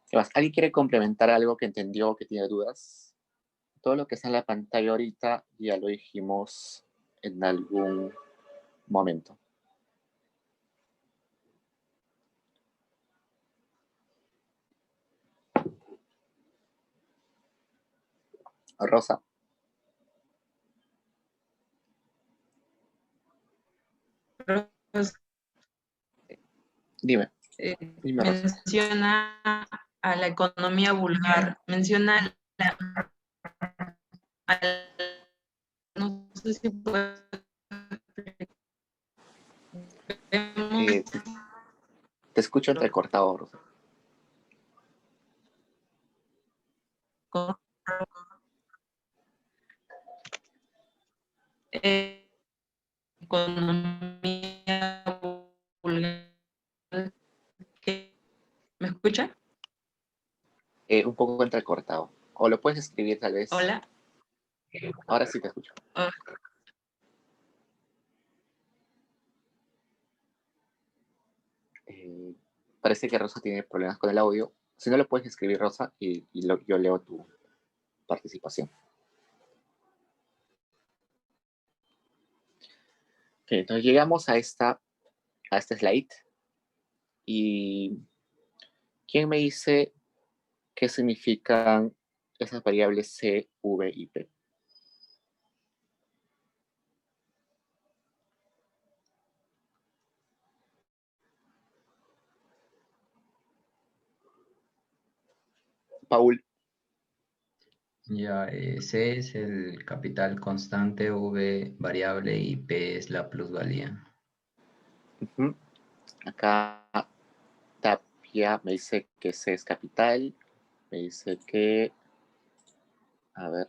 ¿Qué más? ¿Alguien quiere complementar algo que entendió o que tiene dudas? Todo lo que está en la pantalla ahorita ya lo dijimos en algún momento. Rosa. Dime. Dime, Rosa. Menciona a la economía vulgar, menciona no sé si puede te escucho entrecortado, Rosa. economía vulgar. ¿Me escucha? Un poco entrecortado. O lo puedes escribir tal vez. Hola. Ahora sí te escucho. Ah. Parece que Rosa tiene problemas con el audio. Si no, lo puedes escribir, Rosa, y yo leo tu participación. Okay, entonces llegamos a este slide. ¿Y quién me dice qué significan esas variables C, V y P? Paul. Ya, C es el capital constante, V variable y P es la plusvalía. Acá Tapia me dice que C es capital. Me dice que... A ver,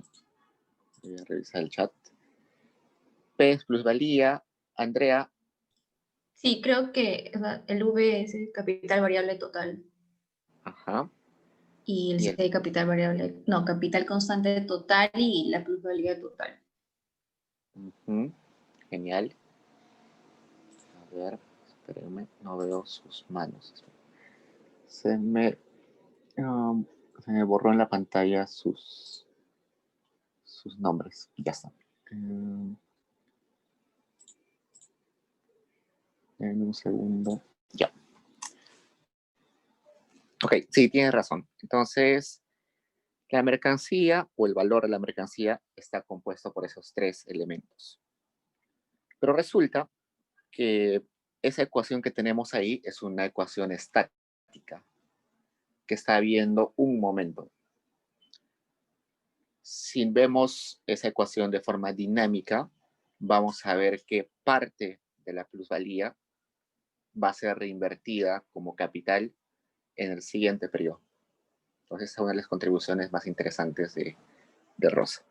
voy a revisar el chat. P es plusvalía. Andrea. Sí, creo que el V es el capital variable total. Ajá. Y el C capital variable, no, capital constante total y la plusvalía total. Genial. A ver, espérenme, no veo sus manos. Se me borró en la pantalla sus nombres. Ya está. En un segundo. Ya. Ok, sí, tienes razón. Entonces, la mercancía o el valor de la mercancía está compuesto por esos tres elementos. Pero resulta que esa ecuación que tenemos ahí es una ecuación estática que está viendo un momento. Si vemos esa ecuación de forma dinámica, vamos a ver que parte de la plusvalía va a ser reinvertida como capital en el siguiente periodo. Entonces, esa es una de las contribuciones más interesantes de Rosa.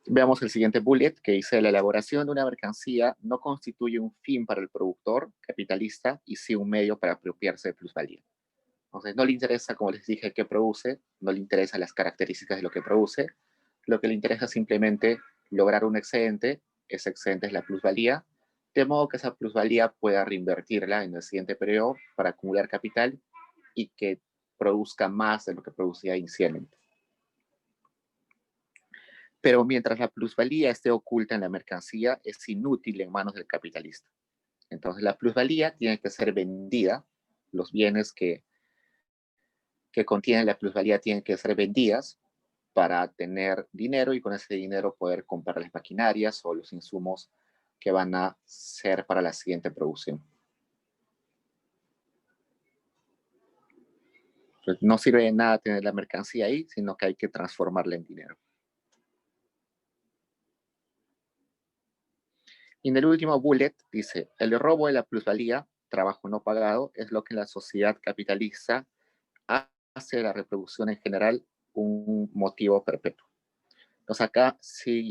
Veamos el siguiente bullet que dice: la elaboración de una mercancía no constituye un fin para el productor capitalista y sí un medio para apropiarse de plusvalía. Entonces, no le interesa, como les dije, qué produce, no le interesan las características de lo que produce, lo que le interesa es simplemente lograr un excedente, ese excedente es la plusvalía, de modo que esa plusvalía pueda reinvertirla en el siguiente periodo para acumular capital y que produzca más de lo que producía inicialmente. Pero mientras la plusvalía esté oculta en la mercancía, es inútil en manos del capitalista. Entonces, la plusvalía tiene que ser vendida, los bienes que contienen la plusvalía tienen que ser vendidas para tener dinero y con ese dinero poder comprar las maquinarias o los insumos que van a ser para la siguiente producción. Entonces, no sirve de nada tener la mercancía ahí, sino que hay que transformarla en dinero. Y en el último bullet dice: el robo de la plusvalía, trabajo no pagado, es lo que la sociedad capitalista hace de la reproducción en general un motivo perpetuo. Entonces acá sí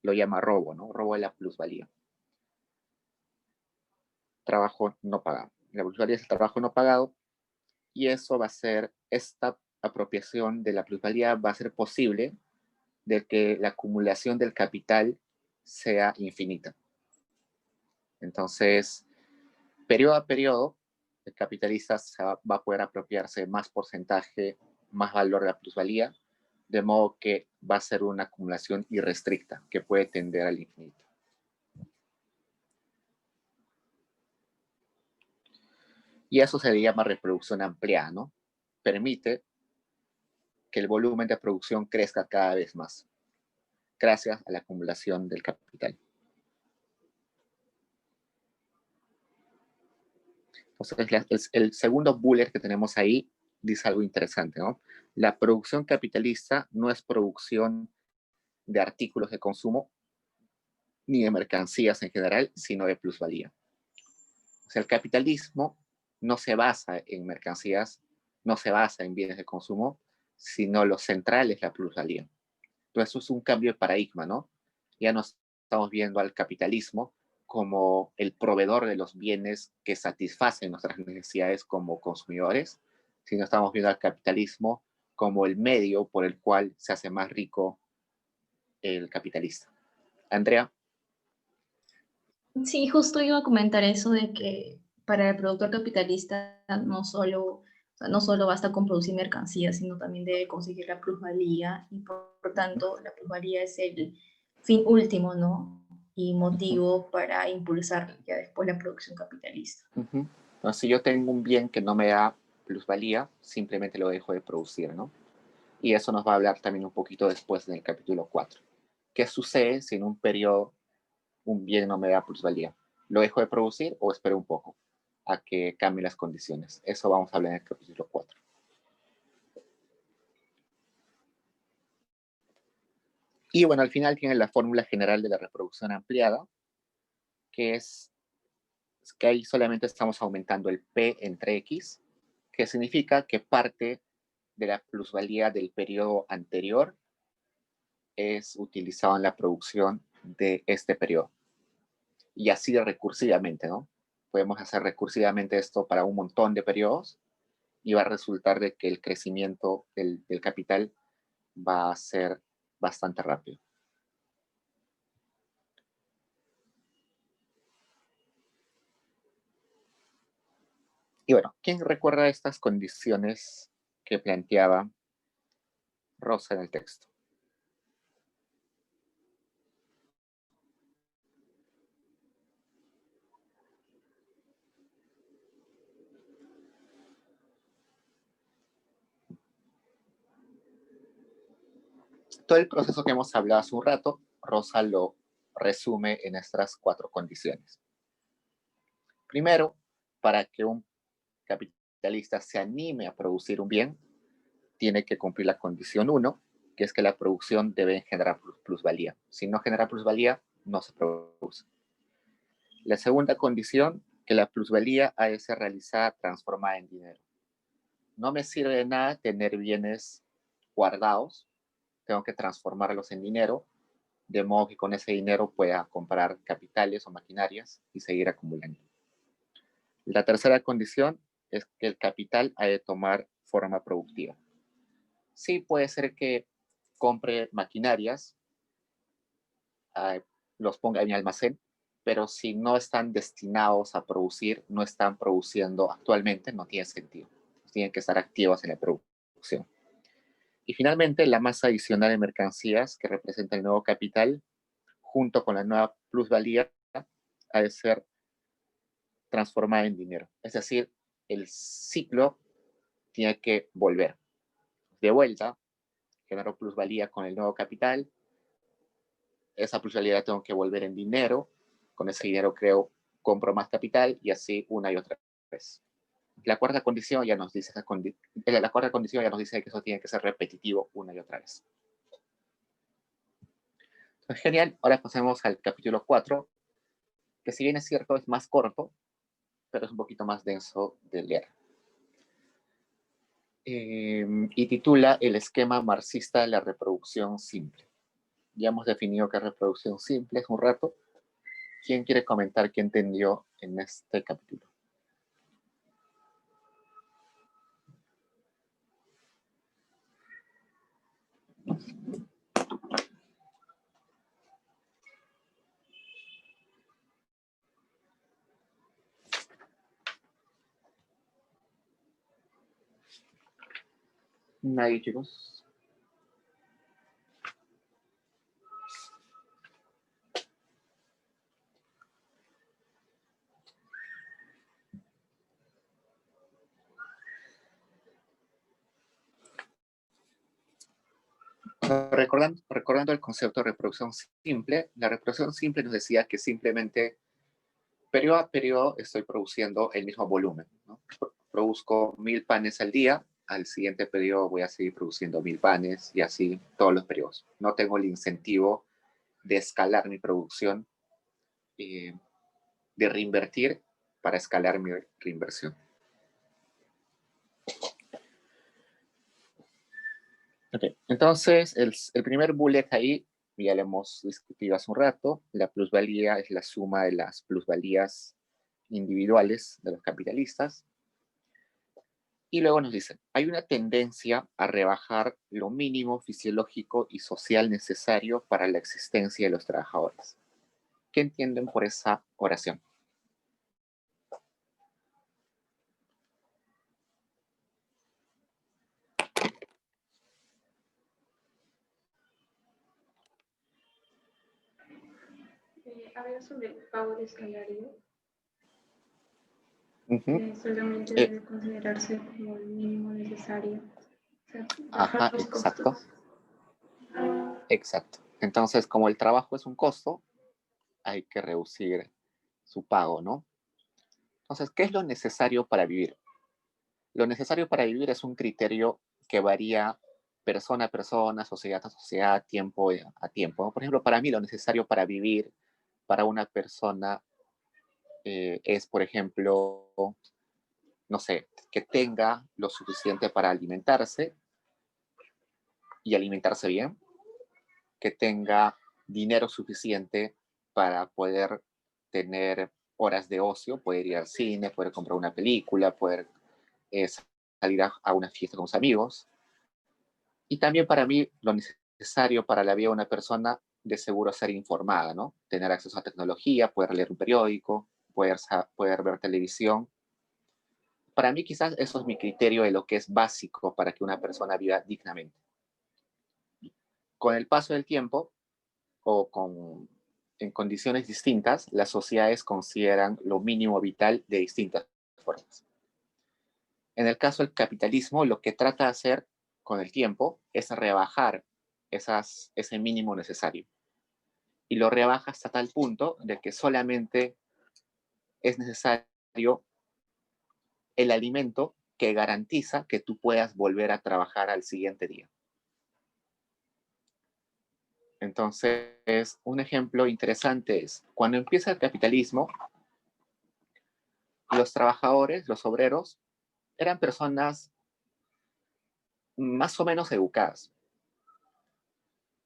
lo llama robo, ¿no? Robo de la plusvalía. Trabajo no pagado. La plusvalía es el trabajo no pagado y eso va a ser, esta apropiación de la plusvalía va a ser posible de que la acumulación del capital sea infinita. Entonces, periodo a periodo, el capitalista va a poder apropiarse más porcentaje, más valor de la plusvalía, de modo que va a ser una acumulación irrestricta que puede tender al infinito. Y eso se le llama reproducción ampliada, ¿no? Permite que el volumen de producción crezca cada vez más, gracias a la acumulación del capital. Entonces, el segundo bullet que tenemos ahí dice algo interesante, ¿no? La producción capitalista no es producción de artículos de consumo ni de mercancías en general, sino de plusvalía. O sea, el capitalismo no se basa en mercancías, no se basa en bienes de consumo, sino lo central es la plusvalía. Entonces, eso es un cambio de paradigma, ¿no? Ya no estamos viendo al capitalismo como el proveedor de los bienes que satisfacen nuestras necesidades como consumidores, sino estamos viendo al capitalismo como el medio por el cual se hace más rico el capitalista. Andrea. Sí, justo iba a comentar eso de que para el productor capitalista no solo basta con producir mercancías, sino también debe conseguir la plusvalía y por tanto la plusvalía es el fin último, ¿no? Y motivo para impulsar ya después la producción capitalista. Entonces, si yo tengo un bien que no me da plusvalía, simplemente lo dejo de producir, ¿no? Y eso nos va a hablar también un poquito después en el capítulo 4. ¿Qué sucede si en un periodo un bien no me da plusvalía? ¿Lo dejo de producir o espero un poco a que cambien las condiciones? Eso vamos a hablar en el capítulo 4. Y bueno, al final tiene la fórmula general de la reproducción ampliada, que es que ahí solamente estamos aumentando el P entre X, que significa que parte de la plusvalía del periodo anterior es utilizado en la producción de este periodo. Y así recursivamente, ¿no? Podemos hacer recursivamente esto para un montón de periodos y va a resultar de que el crecimiento del capital va a ser bastante rápido. Y bueno, ¿quién recuerda estas condiciones que planteaba Rosa en el texto? Todo el proceso que hemos hablado hace un rato, Rosa lo resume en estas 4 condiciones. Primero, para que un capitalista se anime a producir un bien, tiene que cumplir la condición 1, que es que la producción debe generar plusvalía. Si no genera plusvalía, no se produce. La segunda condición, que la plusvalía ha de ser realizada transformada en dinero. No me sirve de nada tener bienes guardados, tengo que transformarlos en dinero, de modo que con ese dinero pueda comprar capitales o maquinarias y seguir acumulando. La tercera condición es que el capital ha de tomar forma productiva. Sí, puede ser que compre maquinarias, los ponga en mi almacén, pero si no están destinados a producir, no están produciendo actualmente, no tiene sentido. Tienen que estar activos en la producción. Y finalmente, la masa adicional de mercancías que representa el nuevo capital, junto con la nueva plusvalía, ha de ser transformada en dinero. Es decir, el ciclo tiene que volver. De vuelta, genero plusvalía con el nuevo capital, esa plusvalía la tengo que volver en dinero, con ese dinero compro más capital y así una y otra vez. La cuarta condición ya nos dice que eso tiene que ser repetitivo una y otra vez. Entonces, genial, ahora pasemos al capítulo 4, que si bien es cierto es más corto, pero es un poquito más denso de leer. Y titula El esquema marxista de la reproducción simple. Ya hemos definido qué es reproducción simple hace un rato. ¿Quién quiere comentar qué entendió en este capítulo? Nadie, chicos. Recordando el concepto de reproducción simple, la reproducción simple nos decía que simplemente periodo a periodo estoy produciendo el mismo volumen, ¿no? Produzco 1000 panes al día, al siguiente periodo voy a seguir produciendo 1000 panes y así todos los periodos. No tengo el incentivo de escalar mi producción, de reinvertir para escalar mi reinversión. Ok, entonces el primer bullet ahí, ya lo hemos discutido hace un rato, la plusvalía es la suma de las plusvalías individuales de los capitalistas. Y luego nos dice, hay una tendencia a rebajar lo mínimo fisiológico y social necesario para la existencia de los trabajadores. ¿Qué entienden por esa oración? Habla sobre el pago de salario. Solamente Eh, debe considerarse como el mínimo necesario. O sea, Ajá, bajar los exacto. costos. Exacto. Entonces, como el trabajo es un costo, hay que reducir su pago, ¿no? Entonces, ¿qué es lo necesario para vivir? Lo necesario para vivir es un criterio que varía persona a persona, sociedad a sociedad, tiempo a tiempo, ¿no? Por ejemplo, para mí lo necesario para vivir para una persona es, por ejemplo, no sé, que tenga lo suficiente para alimentarse y alimentarse bien, que tenga dinero suficiente para poder tener horas de ocio, poder ir al cine, poder comprar una película, poder salir a una fiesta con sus amigos. Y también para mí lo necesario para la vida de una persona de seguro ser informada, ¿no? Tener acceso a tecnología, poder leer un periódico, poder ver televisión. Para mí quizás eso es mi criterio de lo que es básico para que una persona viva dignamente. Con el paso del tiempo en condiciones distintas, las sociedades consideran lo mínimo vital de distintas formas. En el caso del capitalismo, lo que trata de hacer con el tiempo es rebajar ese mínimo necesario. Y lo rebaja hasta tal punto de que solamente es necesario el alimento que garantiza que tú puedas volver a trabajar al siguiente día. Entonces, un ejemplo interesante es, cuando empieza el capitalismo, los trabajadores, los obreros, eran personas más o menos educadas.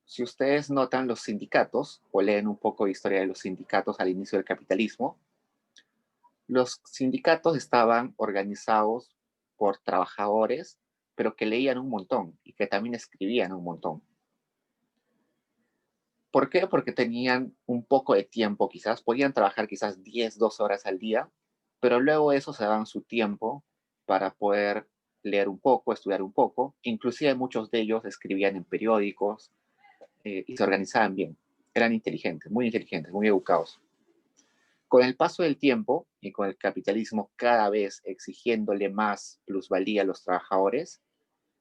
Si ustedes notan los sindicatos, o leen un poco de historia de los sindicatos al inicio del capitalismo, los sindicatos estaban organizados por trabajadores, pero que leían un montón y que también escribían un montón. ¿Por qué? Porque tenían un poco de tiempo quizás, podían trabajar quizás 10, 12 horas al día, pero luego eso se daban su tiempo para poder leer un poco, estudiar un poco. Inclusive muchos de ellos escribían en periódicos y se organizaban bien. Eran inteligentes, muy educados. Con el paso del tiempo y con el capitalismo cada vez exigiéndole más plusvalía a los trabajadores,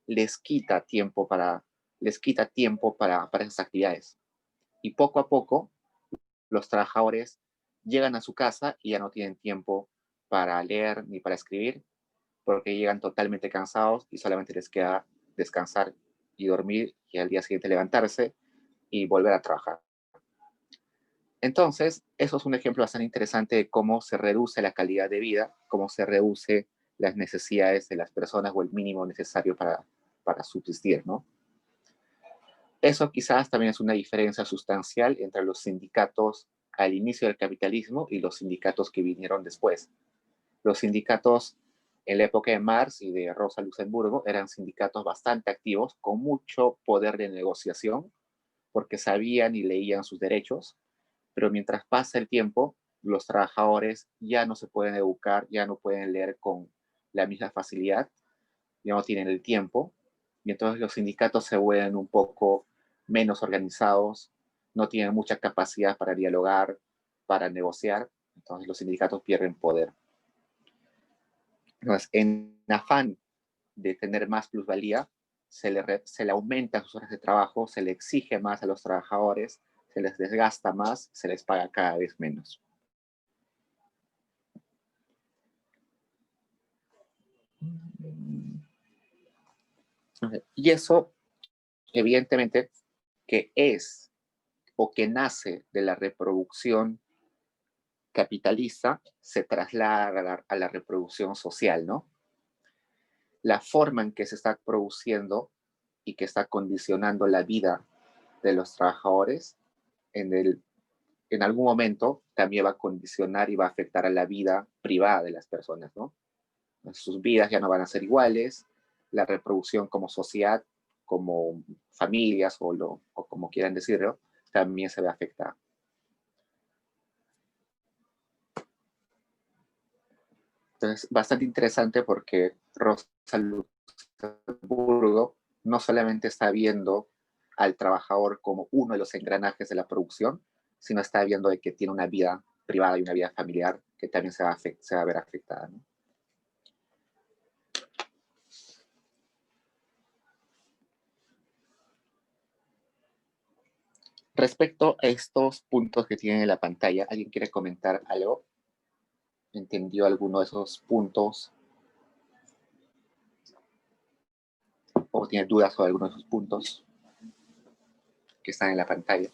les quita tiempo para esas actividades. Y poco a poco, los trabajadores llegan a su casa y ya no tienen tiempo para leer ni para escribir, porque llegan totalmente cansados y solamente les queda descansar y dormir y al día siguiente levantarse y volver a trabajar. Entonces, eso es un ejemplo bastante interesante de cómo se reduce la calidad de vida, cómo se reduce las necesidades de las personas o el mínimo necesario para subsistir, ¿no? Eso quizás también es una diferencia sustancial entre los sindicatos al inicio del capitalismo y los sindicatos que vinieron después. Los sindicatos en la época de Marx y de Rosa Luxemburgo eran sindicatos bastante activos, con mucho poder de negociación, porque sabían y leían sus derechos, pero mientras pasa el tiempo, los trabajadores ya no se pueden educar, ya no pueden leer con la misma facilidad, ya no tienen el tiempo, y entonces los sindicatos se vuelven un poco menos organizados, no tienen mucha capacidad para dialogar, para negociar, entonces los sindicatos pierden poder. Entonces, en afán de tener más plusvalía, se le aumenta sus horas de trabajo, se le exige más a los trabajadores, se les desgasta más, se les paga cada vez menos. Y eso, evidentemente, que es o que nace de la reproducción capitalista, se traslada a la reproducción social, ¿no? La forma en que se está produciendo y que está condicionando la vida de los trabajadores, en algún momento también va a condicionar y va a afectar a la vida privada de las personas, ¿no? Sus vidas ya no van a ser iguales, la reproducción como sociedad, como familias o como quieran decirlo, también se ve afectada. Entonces, bastante interesante porque Rosa Luxemburgo no solamente está viendo al trabajador como uno de los engranajes de la producción, sino está viendo de que tiene una vida privada y una vida familiar que también se va a ver afectada, ¿no? Respecto a estos puntos que tienen en la pantalla, ¿alguien quiere comentar algo? ¿Entendió alguno de esos puntos? ¿O tiene dudas sobre alguno de esos puntos que están en la pantalla?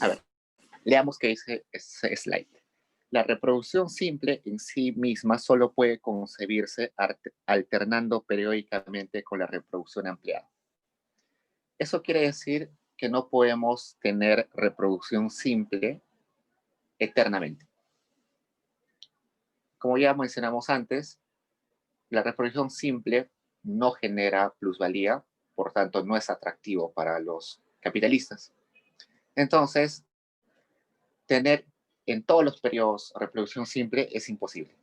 A ver, leamos qué dice ese slide. La reproducción simple en sí misma solo puede concebirse alternando periódicamente con la reproducción ampliada. Eso quiere decir que no podemos tener reproducción simple eternamente. Como ya mencionamos antes, la reproducción simple no genera plusvalía, por tanto no es atractivo para los capitalistas. Entonces, tener en todos los periodos reproducción simple es imposible.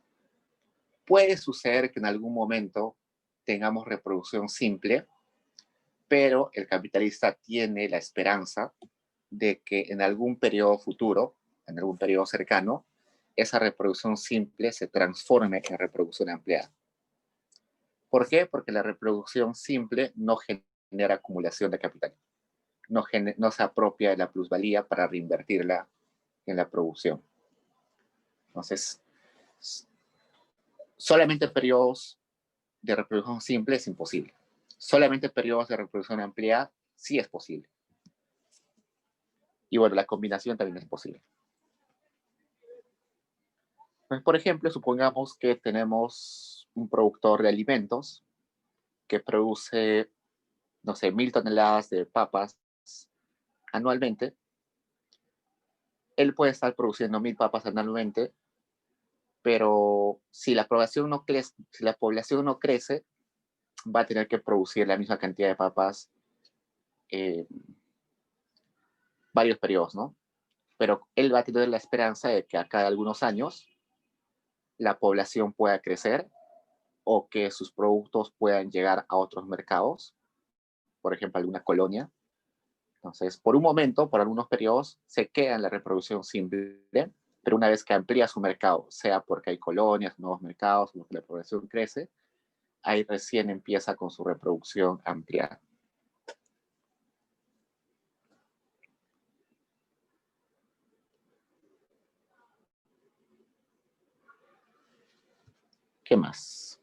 Puede suceder que en algún momento tengamos reproducción simple, pero el capitalista tiene la esperanza de que en algún periodo futuro, en algún periodo cercano, esa reproducción simple se transforme en reproducción ampliada. ¿Por qué? Porque la reproducción simple no genera acumulación de capital, no se apropia de la plusvalía para reinvertirla en la producción. Entonces, solamente periodos de reproducción simple es imposible. Solamente periodos de reproducción ampliada sí es posible. Y bueno, la combinación también es posible. Pues, por ejemplo, supongamos que tenemos un productor de alimentos que produce, no sé, 1000 toneladas de papas anualmente. Él puede estar produciendo 1000 papas anualmente, pero si la población no crece, va a tener que producir la misma cantidad de papas varios periodos, ¿no? Pero él va a tener la esperanza de que a cada algunos años la población pueda crecer o que sus productos puedan llegar a otros mercados, por ejemplo, alguna colonia. Entonces, por un momento, por algunos periodos, se queda en la reproducción simple, pero una vez que amplía su mercado, sea porque hay colonias, nuevos mercados, o porque la población crece, ahí recién empieza con su reproducción ampliada. ¿Qué más?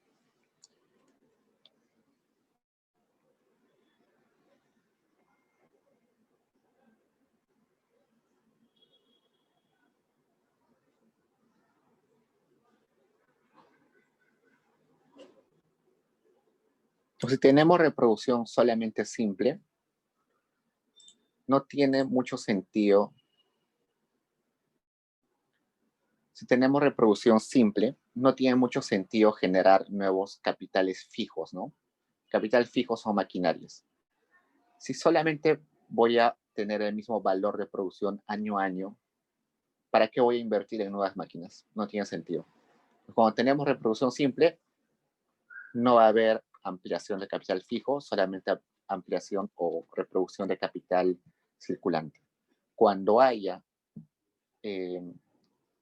Entonces, si tenemos reproducción solamente simple, no tiene mucho sentido. Si tenemos reproducción simple, no tiene mucho sentido generar nuevos capitales fijos, ¿no? Capital fijos son maquinarias. Si solamente voy a tener el mismo valor de producción año a año, ¿para qué voy a invertir en nuevas máquinas? No tiene sentido. Cuando tenemos reproducción simple, no va a haber ampliación de capital fijo, solamente ampliación o reproducción de capital circulante. Cuando haya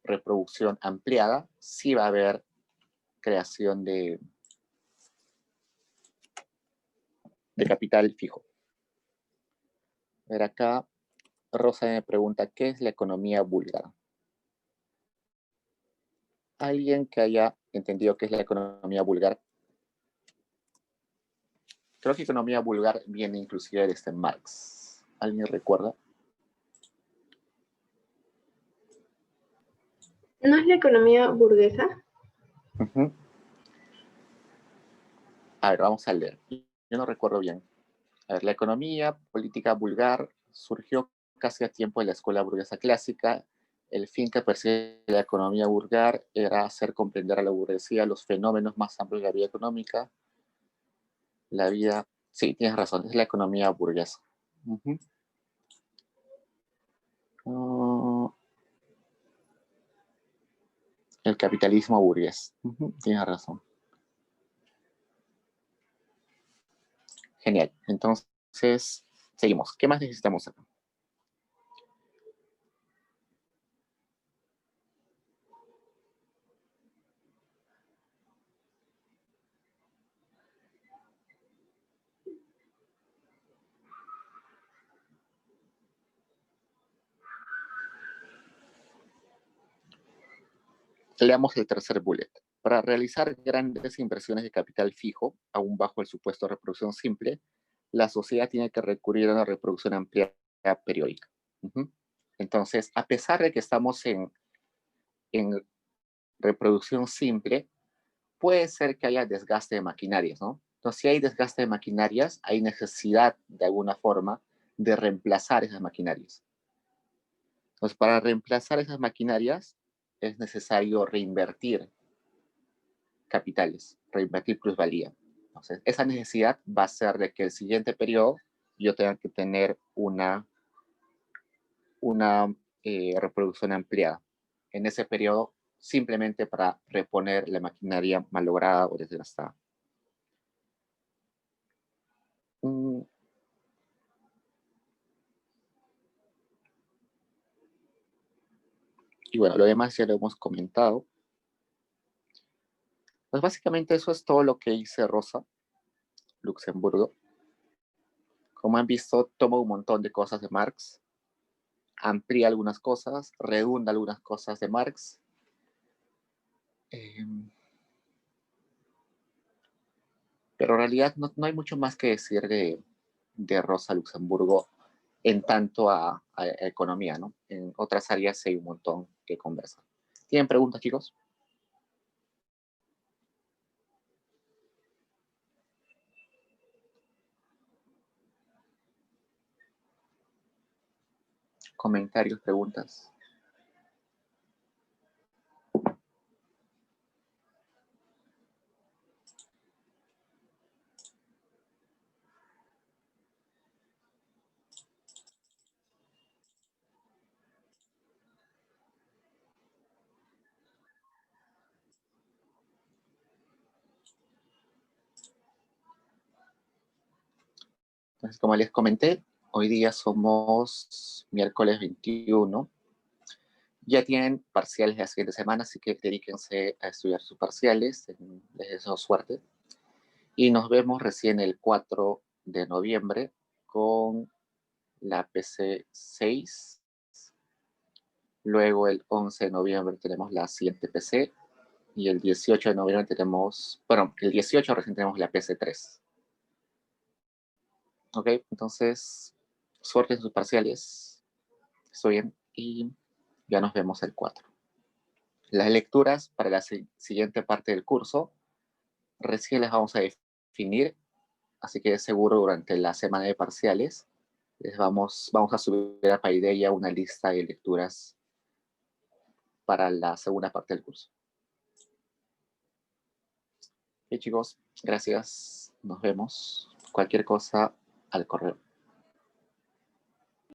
reproducción ampliada, sí va a haber creación de de capital fijo. A ver, acá Rosa me pregunta, ¿qué es la economía búlgara? ¿Alguien que haya entendido qué es la economía búlgara? Creo que economía búlgara viene inclusive desde Marx. ¿Alguien recuerda? ¿No es la economía burguesa? Uh-huh. A ver, vamos a leer. Yo no recuerdo bien. A ver, la economía política búlgar surgió casi a tiempo de la escuela burguesa clásica. El fin que persigue la economía búlgar era hacer comprender a la burguesía los fenómenos más amplios de la vida económica. La vida... Sí, tienes razón, es la economía burguesa. Uh-huh. El capitalismo burgués. Uh-huh. Tienes razón. Genial. Entonces, seguimos. ¿Qué más necesitamos acá? Leamos el tercer bullet. Para realizar grandes inversiones de capital fijo, aún bajo el supuesto de reproducción simple, la sociedad tiene que recurrir a una reproducción ampliada periódica. Uh-huh. Entonces, a pesar de que estamos en reproducción simple, puede ser que haya desgaste de maquinarias, ¿no? Entonces, si hay desgaste de maquinarias, hay necesidad, de alguna forma, de reemplazar esas maquinarias. Entonces, para reemplazar esas maquinarias, es necesario reinvertir capitales, reinvertir plusvalía. Entonces, esa necesidad va a ser de que el siguiente periodo yo tenga que tener una reproducción ampliada. En ese periodo, simplemente para reponer la maquinaria malograda o desgastada. Y bueno, lo demás ya lo hemos comentado. Pues básicamente eso es todo lo que dice Rosa Luxemburgo. Como han visto, toma un montón de cosas de Marx, amplía algunas cosas, redunda algunas cosas de Marx. Pero en realidad no hay mucho más que decir de Rosa Luxemburgo en tanto a economía, ¿no? En otras áreas hay un montón que conversar. ¿Tienen preguntas, chicos? Comentarios, preguntas. Entonces, como les comenté, hoy día somos miércoles 21. Ya tienen parciales de la siguiente semana, así que dedíquense a estudiar sus parciales. Les deseo suerte. Y nos vemos recién el 4 de noviembre con la PC6. Luego el 11 de noviembre tenemos la siguiente PC. Y el 18 de noviembre tenemos, bueno, el 18 recién tenemos la PC3. Ok, entonces, suerte en sus parciales. Estoy bien. Y ya nos vemos el 4. Las lecturas para la siguiente parte del curso recién las vamos a definir, así que seguro durante la semana de parciales vamos a subir a Paideia una lista de lecturas para la segunda parte del curso. Ok, chicos, gracias. Nos vemos. Cualquier cosa al correo.